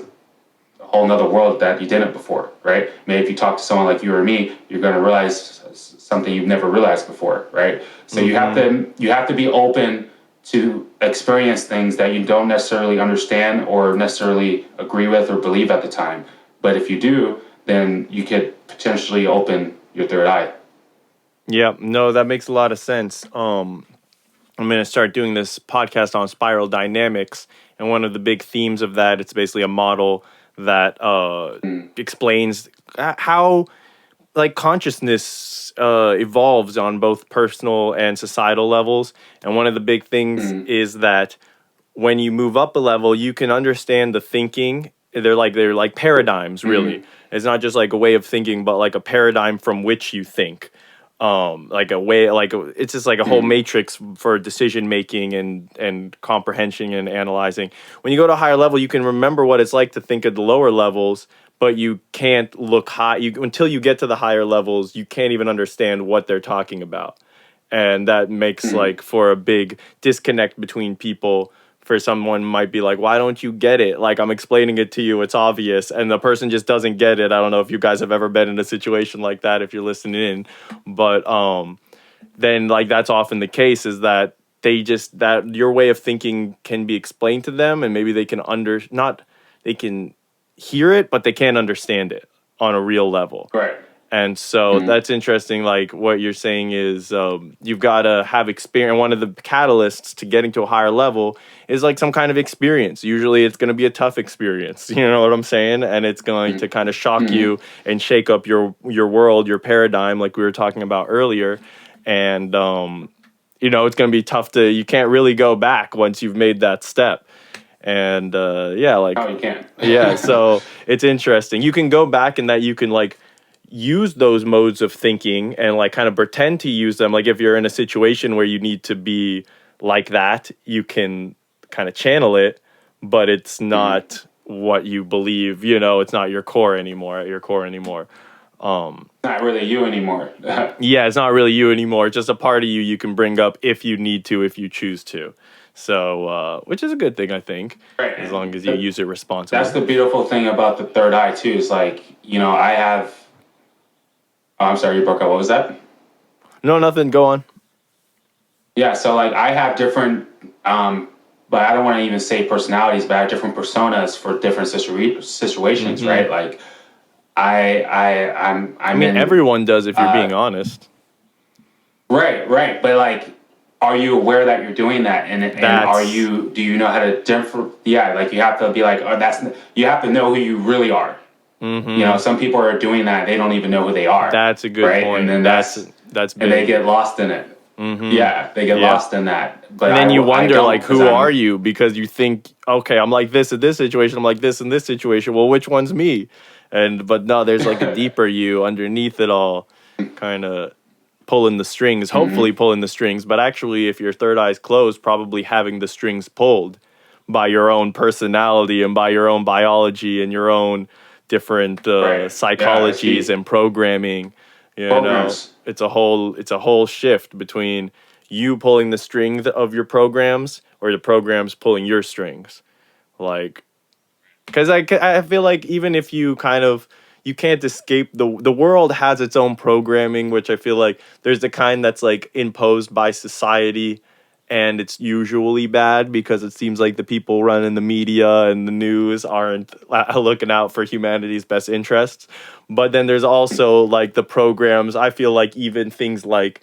a whole nother world that you didn't before, right? Maybe if you talk to someone like you or me, you're gonna realize something you've never realized before, right? So you have to be open to experience things that you don't necessarily understand or necessarily agree with or believe at the time. But if you do, then you could potentially open your third eye. Yeah, no, that makes a lot of sense. I'm going to start doing this podcast on spiral dynamics, and one of the big themes of that, it's basically a model that explains how like consciousness evolves on both personal and societal levels. And one of the big things is that when you move up a level, you can understand the thinking. They're like paradigms, really. It's not just like a way of thinking, but like a paradigm from which you think. Like a way, it's just like a whole matrix for decision making and comprehension and analyzing. When you go to a higher level, you can remember what it's like to think at the lower levels, but you can't look high. Until you get to the higher levels, you can't even understand what they're talking about, and that makes like for a big disconnect between people. For someone might be like, why don't you get it? Like, I'm explaining it to you, it's obvious, and the person just doesn't get it. I don't know if you guys have ever been in a situation like that if you're listening in, but then like that's often the case, is that that your way of thinking can be explained to them, and maybe they can they can hear it, but they can't understand it on a real level. Right. And so that's interesting. Like what you're saying is you've got to have experience. One of the catalysts to getting to a higher level is like some kind of experience. Usually it's going to be a tough experience. You know what I'm saying? And it's going to kind of shock you and shake up your world, your paradigm, like we were talking about earlier. And, it's going to be tough you can't really go back once you've made that step. And yeah, like, oh, you can't. Yeah. So it's interesting. You can go back in that you can like use those modes of thinking and like kind of pretend to use them. Like if you're in a situation where you need to be like that, you can kind of channel it, but it's not what you believe, it's not your core anymore, Not really you anymore. Yeah, it's not really you anymore. It's just a part of you can bring up if you need to, if you choose to. So, which is a good thing, I think, right. As long as you use it responsibly. That's the beautiful thing about the third eye too, is like, I have, oh, I'm sorry, you broke up. What was that? No, nothing. Go on. Yeah, so like I have different, but I don't want to even say personalities, but I have different personas for different situations, right? Like I mean, everyone does if you're being honest. Right. But like, are you aware that you're doing that? And do you know how to different? Yeah, like you have to be like, you have to know who you really are. Some people are doing that. They don't even know who they are. That's a good point. And then that's big. And they get lost in it. Yeah, they get lost in that. But and then you wonder, like, who are you? Because you think, okay, I'm like this in this situation. I'm like this in this situation. Well, which one's me? But no, there's like a deeper you underneath it all, kind of pulling the strings, hopefully pulling the strings. But actually, if your third eye's closed, probably having the strings pulled by your own personality and by your own biology and your own different psychologies and programming. It's a whole shift between you pulling the strings of your programs or the programs pulling your strings. Like, because I feel like even if you you can't escape the world has its own programming, which I feel like there's the kind that's like imposed by society, and it's usually bad because it seems like the people running the media and the news aren't looking out for humanity's best interests. But then there's also like the programs, I feel like even things like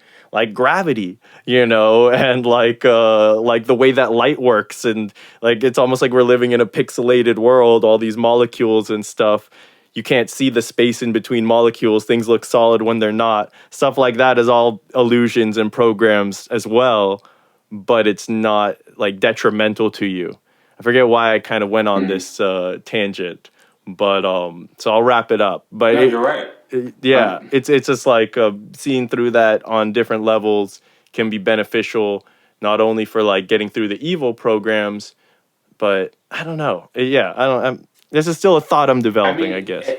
gravity, and like the way that light works, and like it's almost like we're living in a pixelated world, all these molecules and stuff. You can't see the space in between molecules. Things look solid when they're not. Stuff like that is all illusions and programs as well, but it's not like detrimental to you. I forget why I kind of went on this tangent, but so I'll wrap it up. But no, you're right. Yeah, it's just like seeing through that on different levels can be beneficial, not only for like getting through the evil programs, but I don't know. Yeah, I don't. This is still a thought I'm I developing, I mean, guess.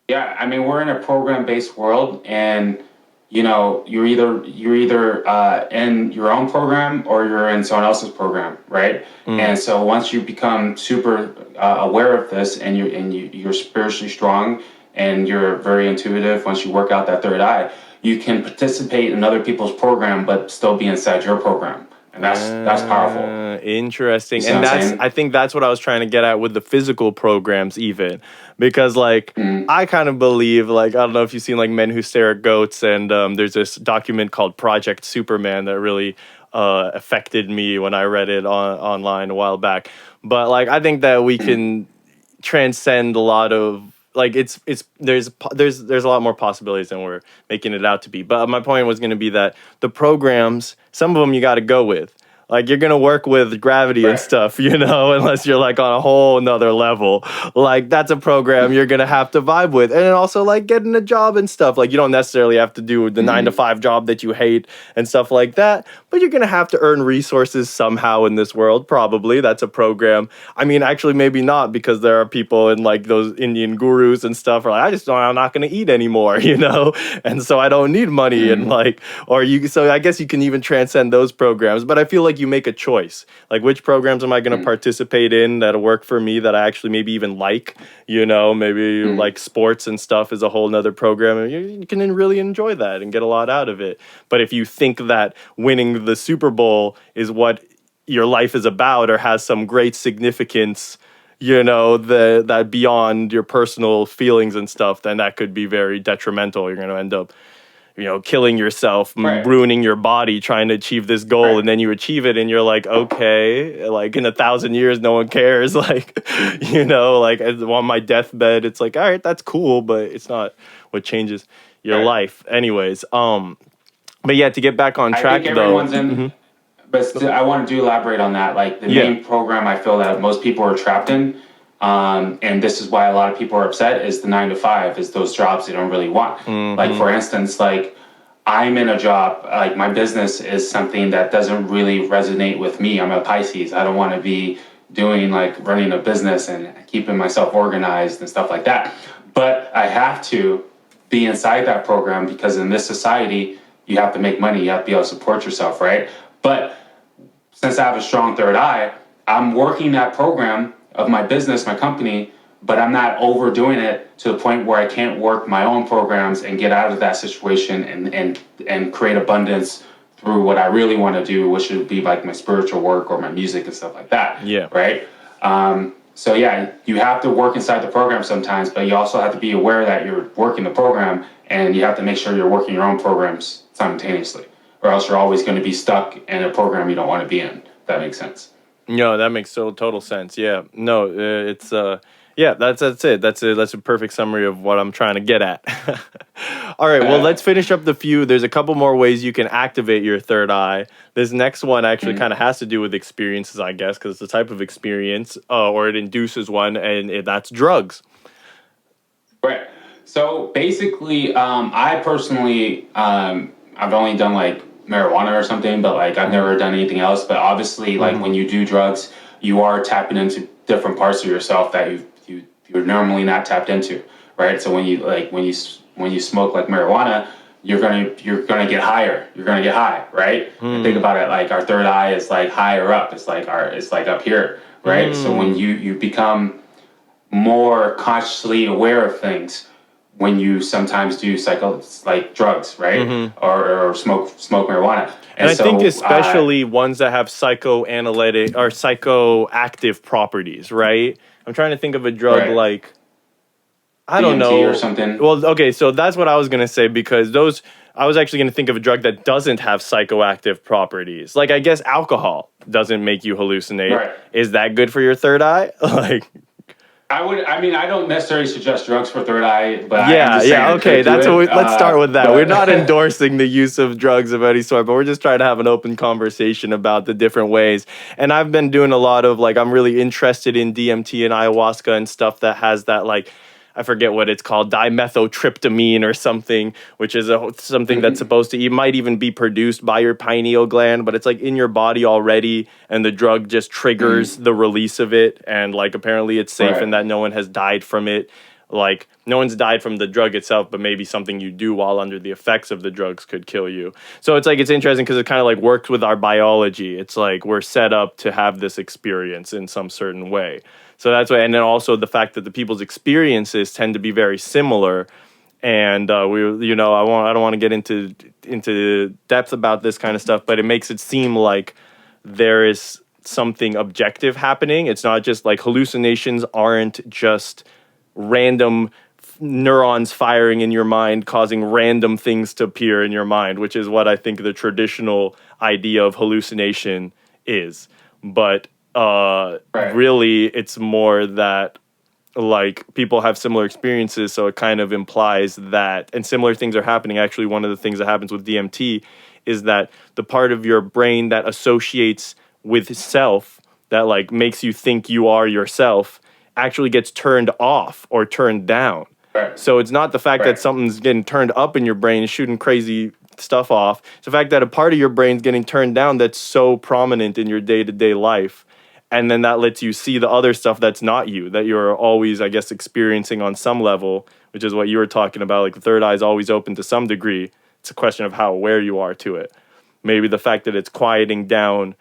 yeah, I mean, we're in a program-based world, and you know, you're either in your own program or you're in someone else's program, right? Mm. And so once you become super aware of this, and you're spiritually strong, and you're very intuitive, once you work out that third eye, you can participate in other people's program, but still be inside your program, and that's powerful. You Interesting. see what And I'm that's, saying? I think that's what I was trying to get at with the physical programs, even because, like, Mm, I kind of believe, like, I don't know if you've seen like Men Who Stare at Goats, and there's this document called Project Superman that really affected me when I read it online a while back. But like, I think that we can transcend a lot of, like, there's a lot more possibilities than we're making it out to be. But my point was going to be that the programs, some of them you got to go with. Like, you're gonna work with gravity and right. stuff, unless you're like on a whole nother level. Like, that's a program you're gonna have to vibe with. And then also, like, getting a job and stuff. Like, you don't necessarily have to do the 9 to 5 job that you hate and stuff like that. But you're gonna have to earn resources somehow in this world. Probably that's a program. I mean, actually, maybe not, because there are people in like those Indian gurus and stuff are like, I'm not gonna eat anymore, and so I don't need money, and Mm, like, or you. So I guess you can even transcend those programs. But I feel like you make a choice. Like, which programs am I going to mm, participate in that'll work for me, that I actually maybe even like, maybe mm, like sports and stuff is a whole nother program. And you can really enjoy that and get a lot out of it. But if you think that winning the Super Bowl is what your life is about, or has some great significance, that beyond your personal feelings and stuff, then that could be very detrimental. You're going to end up killing yourself, right, ruining your body trying to achieve this goal, right. and then you achieve it and you're like, okay, like in 1,000 years, no one cares. Like, like on my deathbed, it's like, all right, that's cool, but it's not what changes your Right. life. Anyways, but yeah, to get back on I track think though. everyone's in, but still, I want to elaborate on that. Like the Yeah. main program I feel that most people are trapped in, and this is why a lot of people are upset, is the 9 to 5, is those jobs they don't really want. Like Mm-hmm. for instance, like I'm in a job, like my business is something that doesn't really resonate with me. I'm a Pisces. I don't want to be doing like running a business and keeping myself organized and stuff like that. But I have to be inside that program, because in this society, you have to make money, you have to be able to support yourself, right? But since I have a strong third eye, I'm working that program of my business, my company, but I'm not overdoing it to the point where I can't work my own programs and get out of that situation, and create abundance through what I really want to do, which would be like my spiritual work or my music and stuff like that. Yeah. Right. So yeah, you have to work inside the program sometimes, but you also have to be aware that you're working the program, and you have to make sure you're working your own programs simultaneously, or else you're always going to be stuck in a program you don't want to be in. If that makes sense. No, that makes total sense. Yeah. No, it's yeah, that's it. That's a perfect summary of what I'm trying to get at. All right, well, let's finish up the few. There's a couple more ways you can activate your third eye. This next one actually kind of has to do with experiences, I guess, because it's a type of experience, or it induces one, and that's drugs. Right. So basically, I personally, I've only done like marijuana or something, but like I've never done anything else. But obviously, like Mm-hmm. when you do drugs, you are tapping into different parts of yourself that you're normally not tapped into, right? So when you smoke like marijuana, you're gonna get higher. You're gonna get high, right? And think about it, like our third eye is like higher up. It's like up here, right? So when Mm. you become more consciously aware of things, when you sometimes do like drugs, right? Mm-hmm. Or smoke marijuana. And And I think so especially ones that have psychoanalytic or psychoactive properties, right? I'm trying to think of a drug right, like, I don't DMT or know. something. Well, okay, so that's what I was gonna say, because those, I was actually gonna think of a drug that doesn't have psychoactive properties. Like, I guess alcohol doesn't make you hallucinate. Right. Is that good for your third eye? Like, I mean, I don't necessarily suggest drugs for third eye, but I am Yeah, just saying yeah, it okay. could do That's what it. let's start with that. We're not But endorsing the use of drugs of any sort, but we're just trying to have an open conversation about the different ways. And I've been doing a lot of like I'm really interested in DMT and ayahuasca and stuff that has that like I forget what it's called, dimethyltryptamine or something, which is something that's Mhm. supposed to, it might even be produced by your pineal gland, but it's like in your body already, and the drug just triggers the release of it. And like apparently it's safe and Right, that no one has died from it. Like no one's died from the drug itself, but maybe something you do while under the effects of the drugs could kill you. So it's like it's interesting because it kind of like works with our biology. It's like we're set up to have this experience in some certain way. So that's why, and then also the fact that the people's experiences tend to be very similar. And I don't want to get into depth about this kind of stuff, but it makes it seem like there is something objective happening. It's not just like hallucinations aren't just random neurons firing in your mind, causing random things to appear in your mind, which is what I think the traditional idea of hallucination is. But right, really, it's more that like people have similar experiences, so it kind of implies that, and similar things are happening. Actually, one of the things that happens with DMT is that the part of your brain that associates with self, that like makes you think you are yourself, actually gets turned off or turned down. right, So it's not the fact that right, something's getting turned up in your brain, shooting crazy stuff off. It's the fact that a part of your brain's getting turned down that's so prominent in your day-to-day life. And then that lets you see the other stuff that's not you, that you're always, I guess, experiencing on some level, which is what you were talking about. Like the third eye is always open to some degree. It's a question of how aware you are to it. Maybe the fact that it's quieting down,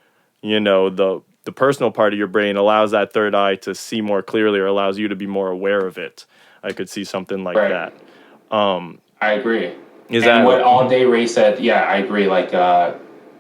the personal part of your brain allows that third eye to see more clearly or allows you to be more aware of it. I could see something like right. that. Um, I agree. is And that what All mhm. Day Ray said, yeah, I agree. Like,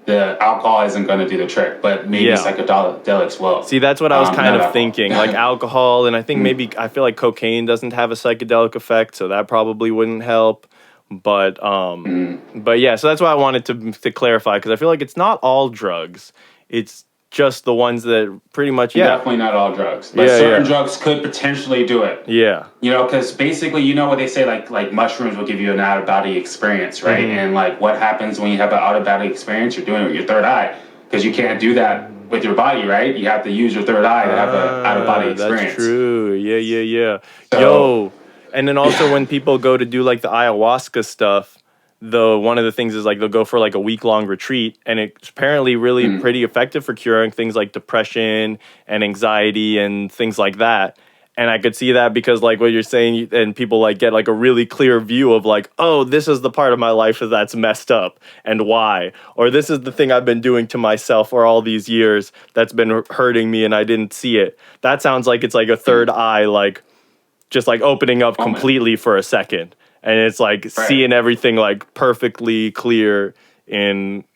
the alcohol isn't going to do the trick, but maybe Yeah. psychedelics will. See, that's what I was kind Not of alcohol. thinking. Like alcohol, and I think Mm, maybe I feel like cocaine doesn't have a psychedelic effect, so that probably wouldn't help. But mm. yeah, so that's why I wanted to clarify because I feel like it's not all drugs. It's just the ones that pretty much Definitely not all drugs, but yeah, certain yeah, drugs could potentially do it. yeah. Because basically, what they say, like mushrooms will give you an out of body experience, right? Mm-hmm. And like what happens when you have an out of body experience? You're doing it with your third eye because you can't do that with your body, right? You have to use your third eye to have an out of body That's experience. true. Yeah, yeah, yeah. So, Yo, and then also when people go to do like the ayahuasca stuff, one of the things is like they'll go for like a week long retreat, and it's apparently really mm, pretty effective for curing things like depression and anxiety and things like that. And I could see that because like what you're saying, and people like get like a really clear view of like, oh, this is the part of my life that's messed up and why, or this is the thing I've been doing to myself for all these years that's been hurting me and I didn't see it. That sounds like it's like a third mm, eye, like just like opening up moment, completely for a second, and it's like right? seeing everything like perfectly clear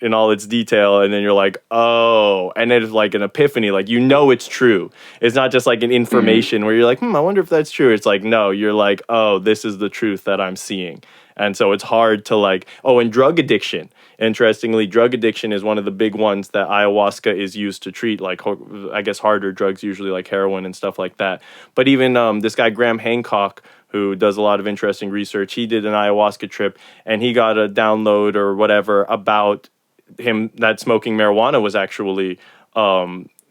in all its detail, and then you're like, oh, and it's like an epiphany, like it's true. It's not just like an Mm, information where you're like, I wonder if that's true. It's like, no, you're like, oh, this is the truth that I'm seeing. And so it's hard to like, oh, and drug addiction. Interestingly, drug addiction is one of the big ones that ayahuasca is used to treat, like I guess harder drugs, usually like heroin and stuff like that. But even this guy Graham Hancock, who does a lot of interesting research, he did an ayahuasca trip and he got a download or whatever about him that smoking marijuana was actually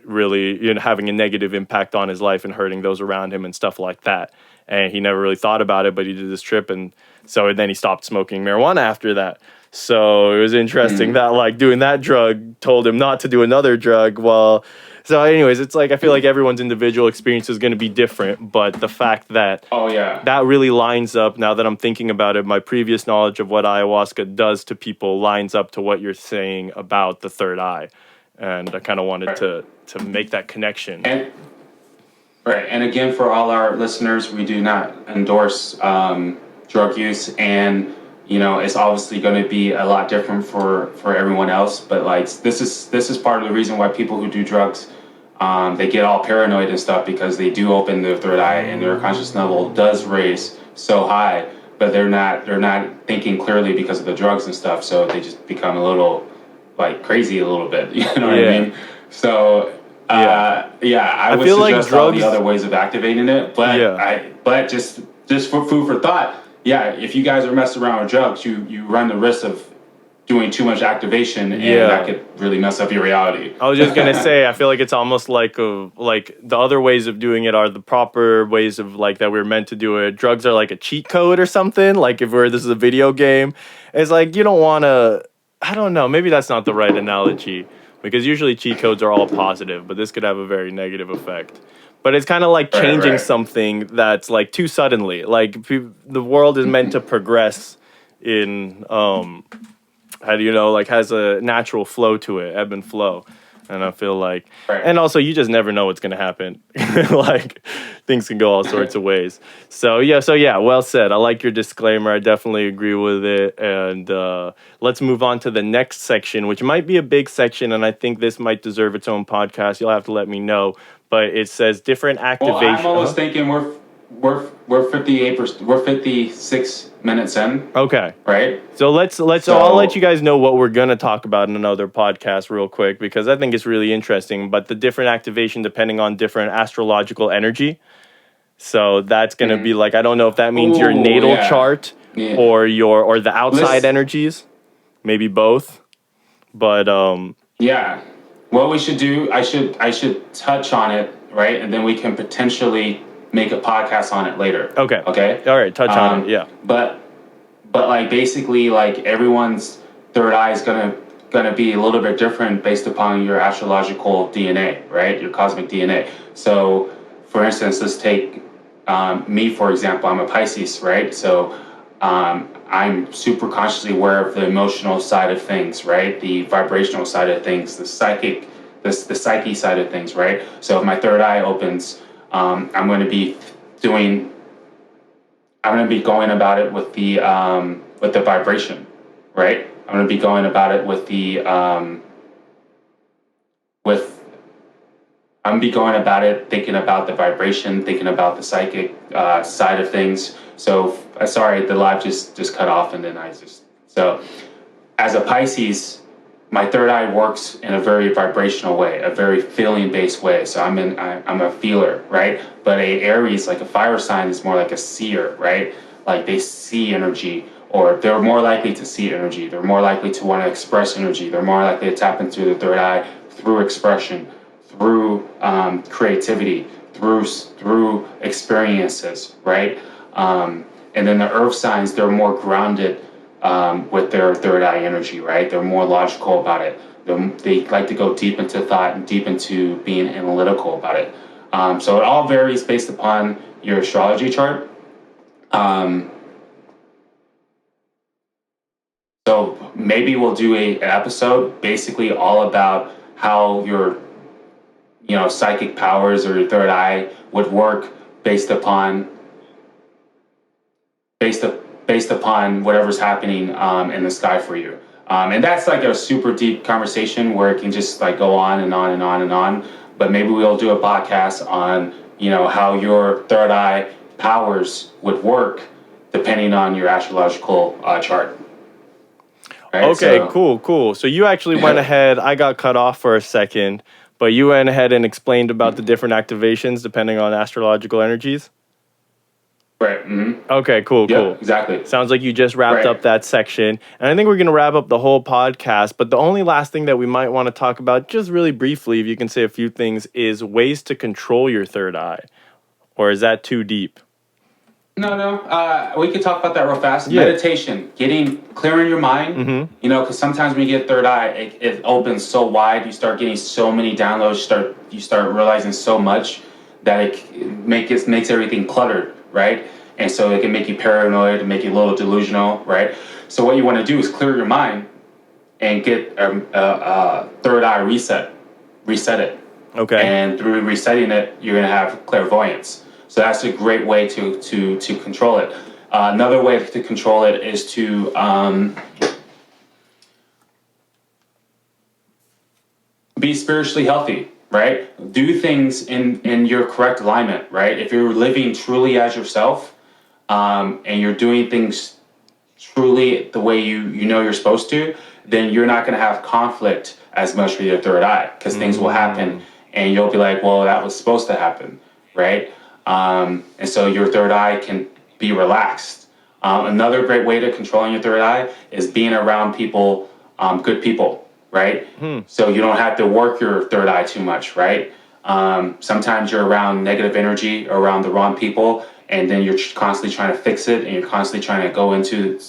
really having a negative impact on his life and hurting those around him and stuff like that. And he never really thought about it, but he did this trip, and so then he stopped smoking marijuana after that. So it was interesting mm. that like doing that drug told him not to do another drug. Well, so anyways, it's like I feel like everyone's individual experience is going to be different, but the fact that Oh yeah, that really lines up, now that I'm thinking about it, my previous knowledge of what ayahuasca does to people lines up to what you're saying about the third eye. And I kind of wanted right. to make that connection. And right, and again, for all our listeners, we do not endorse drug use, and it's obviously going to be a lot different for everyone else. But like this is part of the reason why people who do drugs, they get all paranoid and stuff because they do open their third eye, and their conscious level does raise so high, but they're not thinking clearly because of the drugs and stuff. So they just become a little like crazy a little bit. You know what I Yeah. mean? So I would feel like suggest all drugs. the other ways of activating it, but just for food for thought. Yeah, if you guys are messing around with drugs, you run the risk of doing too much activation, and that could really mess up your reality. I was just gonna say, I feel like it's almost like the other ways of doing it are the proper ways of like that we're meant to do it. Drugs are like a cheat code or something. Like if this is a video game, it's like you don't want to. I don't know. Maybe that's not the right analogy because usually cheat codes are all positive, but this could have a very negative effect. But it's kind of like changing something that's like too suddenly. Like the world is meant to progress in how do you know, like has a natural flow to it, ebb and flow. And I feel like, and also you just never know what's going to happen. Like things can go all sorts of ways. So yeah, well said. I like your disclaimer. I definitely agree with it. And let's move on to the next section, which might be a big section. And I think this might deserve its own podcast. You'll have to let me know. But it says different activation. Well, I'm almost thinking we're 58%, we're 56 minutes in. Okay. Right? So I'll let you guys know what we're going to talk about in another podcast real quick because I think it's really interesting, but the different activation depending on different astrological energy. So that's going to be like, I don't know if that means your natal chart or the outside energies, maybe both. But yeah. What we should do, I should touch on it, right? And then we can potentially make a podcast on it later. Okay. Okay. All right. Touch on it. Yeah. But like basically like everyone's third eye is gonna be a little bit different based upon your astrological DNA, right? Your cosmic DNA. So, for instance, let's take me for example. I'm a Pisces, right? So I'm super consciously aware of the emotional side of things, right? The vibrational side of things, the psychic, the psyche side of things, right? So if my third eye opens, I'm going to be going about it with the vibration, right? I'm going to be going about it with the I'm going to be going about it thinking about the vibration, thinking about the psychic side of things. So sorry, the live just cut off, and then so as a Pisces, my third eye works in a very vibrational way, a very feeling based way. So I'm a feeler, right? But a Aries, like a fire sign, is more like a seer, right? Like they see energy, or they're more likely to see energy. They're more likely to want to express energy. They're more likely to tap into the third eye through expression, through creativity, through experiences, right? And then the earth signs, they're more grounded with their third eye energy, right? They're more logical about it. They like to go deep into thought and deep into being analytical about it. So it all varies based upon your astrology chart. So maybe we'll do an episode basically all about how your psychic powers or your third eye would work based upon whatever's happening in the sky for you. And that's like a super deep conversation where it can just like go on and on and on and on. But maybe we'll do a podcast on, how your third eye powers would work depending on your astrological chart. Right? Okay, cool. So you actually went ahead, I got cut off for a second, but you went ahead and explained about the different activations depending on astrological energies? Right. Mm-hmm. Okay, cool. Exactly. Sounds like you just wrapped up that section. And I think we're going to wrap up the whole podcast. But the only last thing that we might want to talk about, just really briefly, if you can say a few things, is ways to control your third eye. Or is that too deep? No. We could talk about that real fast. Yeah. Meditation, clearing your mind. Because sometimes when you get third eye, it opens so wide. You start getting so many downloads. You start realizing so much that it makes everything cluttered. Right? And so it can make you paranoid, make you a little delusional, right? So what you want to do is clear your mind and get a third eye reset it. Okay. And through resetting it, you're going to have clairvoyance. So that's a great way to control it. Another way to control it is to be spiritually healthy. Right? Do things in your correct alignment, right? If you're living truly as yourself, and you're doing things truly the way you know you're supposed to, then you're not going to have conflict as much with your third eye because things will happen and you'll be like, well, that was supposed to happen, right? And so your third eye can be relaxed. Another great way to controlling your third eye is being around people, good people, right? So you don't have to work your third eye too much, right? Sometimes you're around negative energy, around the wrong people, and then you're constantly trying to fix it, and you're constantly trying to go into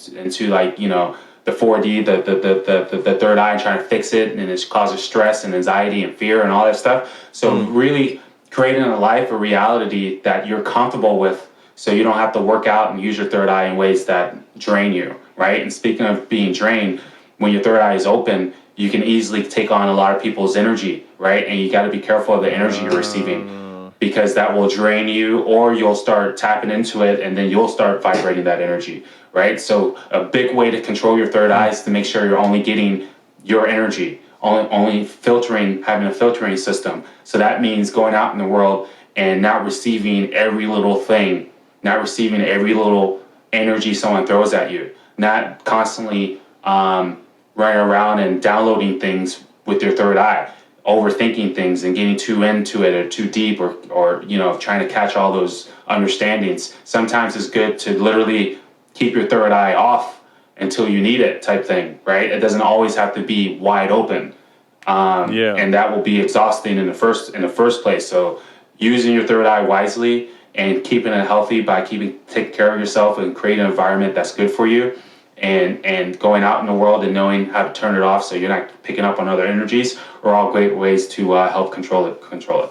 like, you know, the 4D, the third eye, and trying to fix it, and it causes stress and anxiety and fear and all that stuff. So really creating a life, a reality that you're comfortable with, so you don't have to work out and use your third eye in ways that drain you, right? And speaking of being drained, when your third eye is open, you can easily take on a lot of people's energy, right? And you got to be careful of the energy you're receiving, because that will drain you, or you'll start tapping into it, and then you'll start vibrating that energy, right? So a big way to control your third eye is to make sure you're only getting your energy, only filtering, having a filtering system. So that means going out in the world and not receiving every little thing, not receiving every little energy someone throws at you, not constantly running around and downloading things with your third eye, overthinking things and getting too into it or too deep, or you know, trying to catch all those understandings. Sometimes it's good to literally keep your third eye off until you need it, type thing, right? It doesn't always have to be wide open. And that will be exhausting in the first place. So using your third eye wisely and keeping it healthy by taking care of yourself and creating an environment that's good for you, and going out in the world and knowing how to turn it off so you're not picking up on other energies, are all great ways to help control it.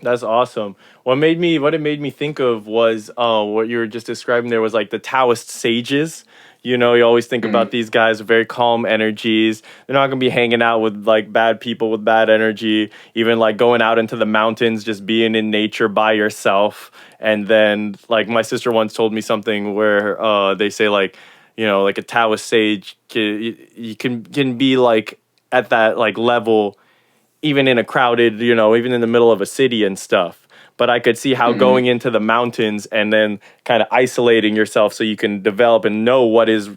That's awesome. What it made me think of was what you were just describing there was like the Taoist sages. You know, you always think about these guys with very calm energies. They're not going to be hanging out with like bad people with bad energy, even like going out into the mountains, just being in nature by yourself. And then like my sister once told me something where they say like, you know, like a Taoist sage you can be like at that like level even in a crowded, you know, even in the middle of a city and stuff. But I could see how going into the mountains and then kind of isolating yourself so you can develop and know what is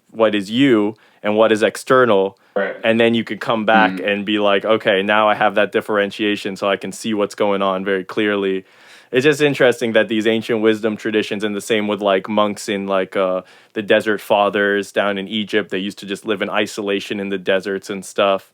you and what is external. Right. And then you could come back and be like, okay, now I have that differentiation so I can see what's going on very clearly. It's just interesting that these ancient wisdom traditions, and the same with like monks in like the desert fathers down in Egypt, they used to just live in isolation in the deserts and stuff.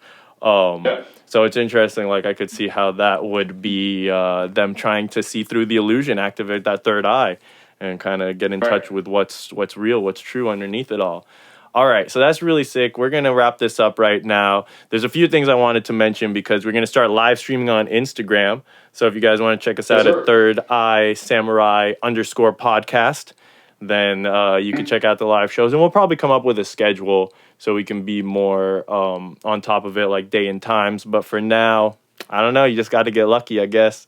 So it's interesting, like I could see how that would be them trying to see through the illusion, activate that third eye, and kind of get in touch with what's real, what's true underneath it all. All right, so that's really sick. We're going to wrap this up right now. There's a few things I wanted to mention because we're going to start live streaming on Instagram. So if you guys want to check us out at Third Eye Samurai _podcast, then you can check out the live shows. And we'll probably come up with a schedule so we can be more on top of it, like day and times. But for now, I don't know. You just got to get lucky, I guess.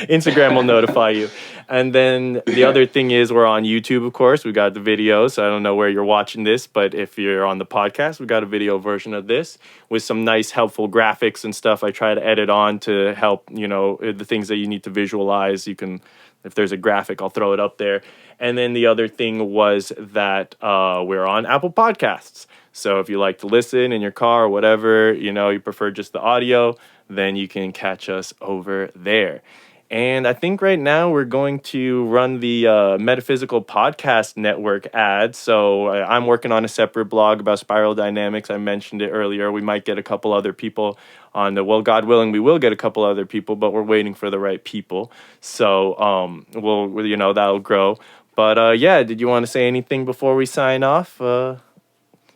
Instagram will notify you. And then the other thing is we're on YouTube, of course. We got the videos. So I don't know where you're watching this, but if you're on the podcast, we got a video version of this with some nice, helpful graphics and stuff I try to edit on to help, you know, the things that you need to visualize. You can, if there's a graphic, I'll throw it up there. And then the other thing was that we're on Apple Podcasts. So if you like to listen in your car or whatever, you know, you prefer just the audio, then you can catch us over there. And I think right now we're going to run the Metaphysical Podcast Network ad. So I'm working on a separate blog about spiral dynamics. I mentioned it earlier. We might get a couple other people on the, well, God willing, we will get a couple other people, but we're waiting for the right people. So we'll, you know, that'll grow. But yeah, did you want to say anything before we sign off?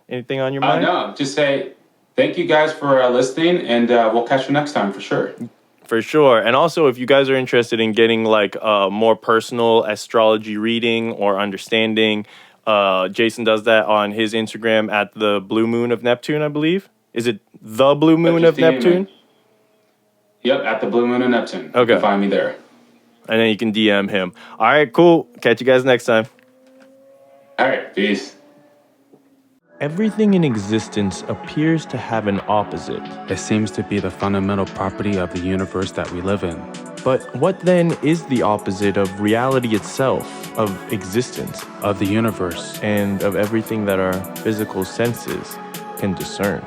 Anything on your mind? No, just say thank you guys for listening, and we'll catch you next time for sure. For sure. And also, if you guys are interested in getting like more personal astrology reading or understanding, Jason does that on his Instagram at the Blue Moon of Neptune, I believe. Is it the Blue Moon of Neptune? Yep, at the Blue Moon of Neptune. Okay. You can find me there. And then you can DM him. All right, cool. Catch you guys next time. All right, peace. Everything in existence appears to have an opposite. It seems to be the fundamental property of the universe that we live in. But what then is the opposite of reality itself, of existence, of the universe, and of everything that our physical senses can discern?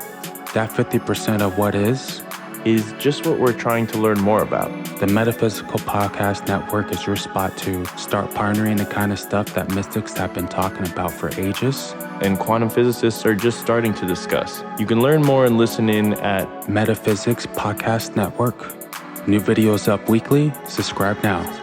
That 50% of what is is just what we're trying to learn more about. The Metaphysical Podcast Network is your spot to start pioneering the kind of stuff that mystics have been talking about for ages. And quantum physicists are just starting to discuss. You can learn more and listen in at Metaphysics Podcast Network. New videos up weekly. Subscribe now.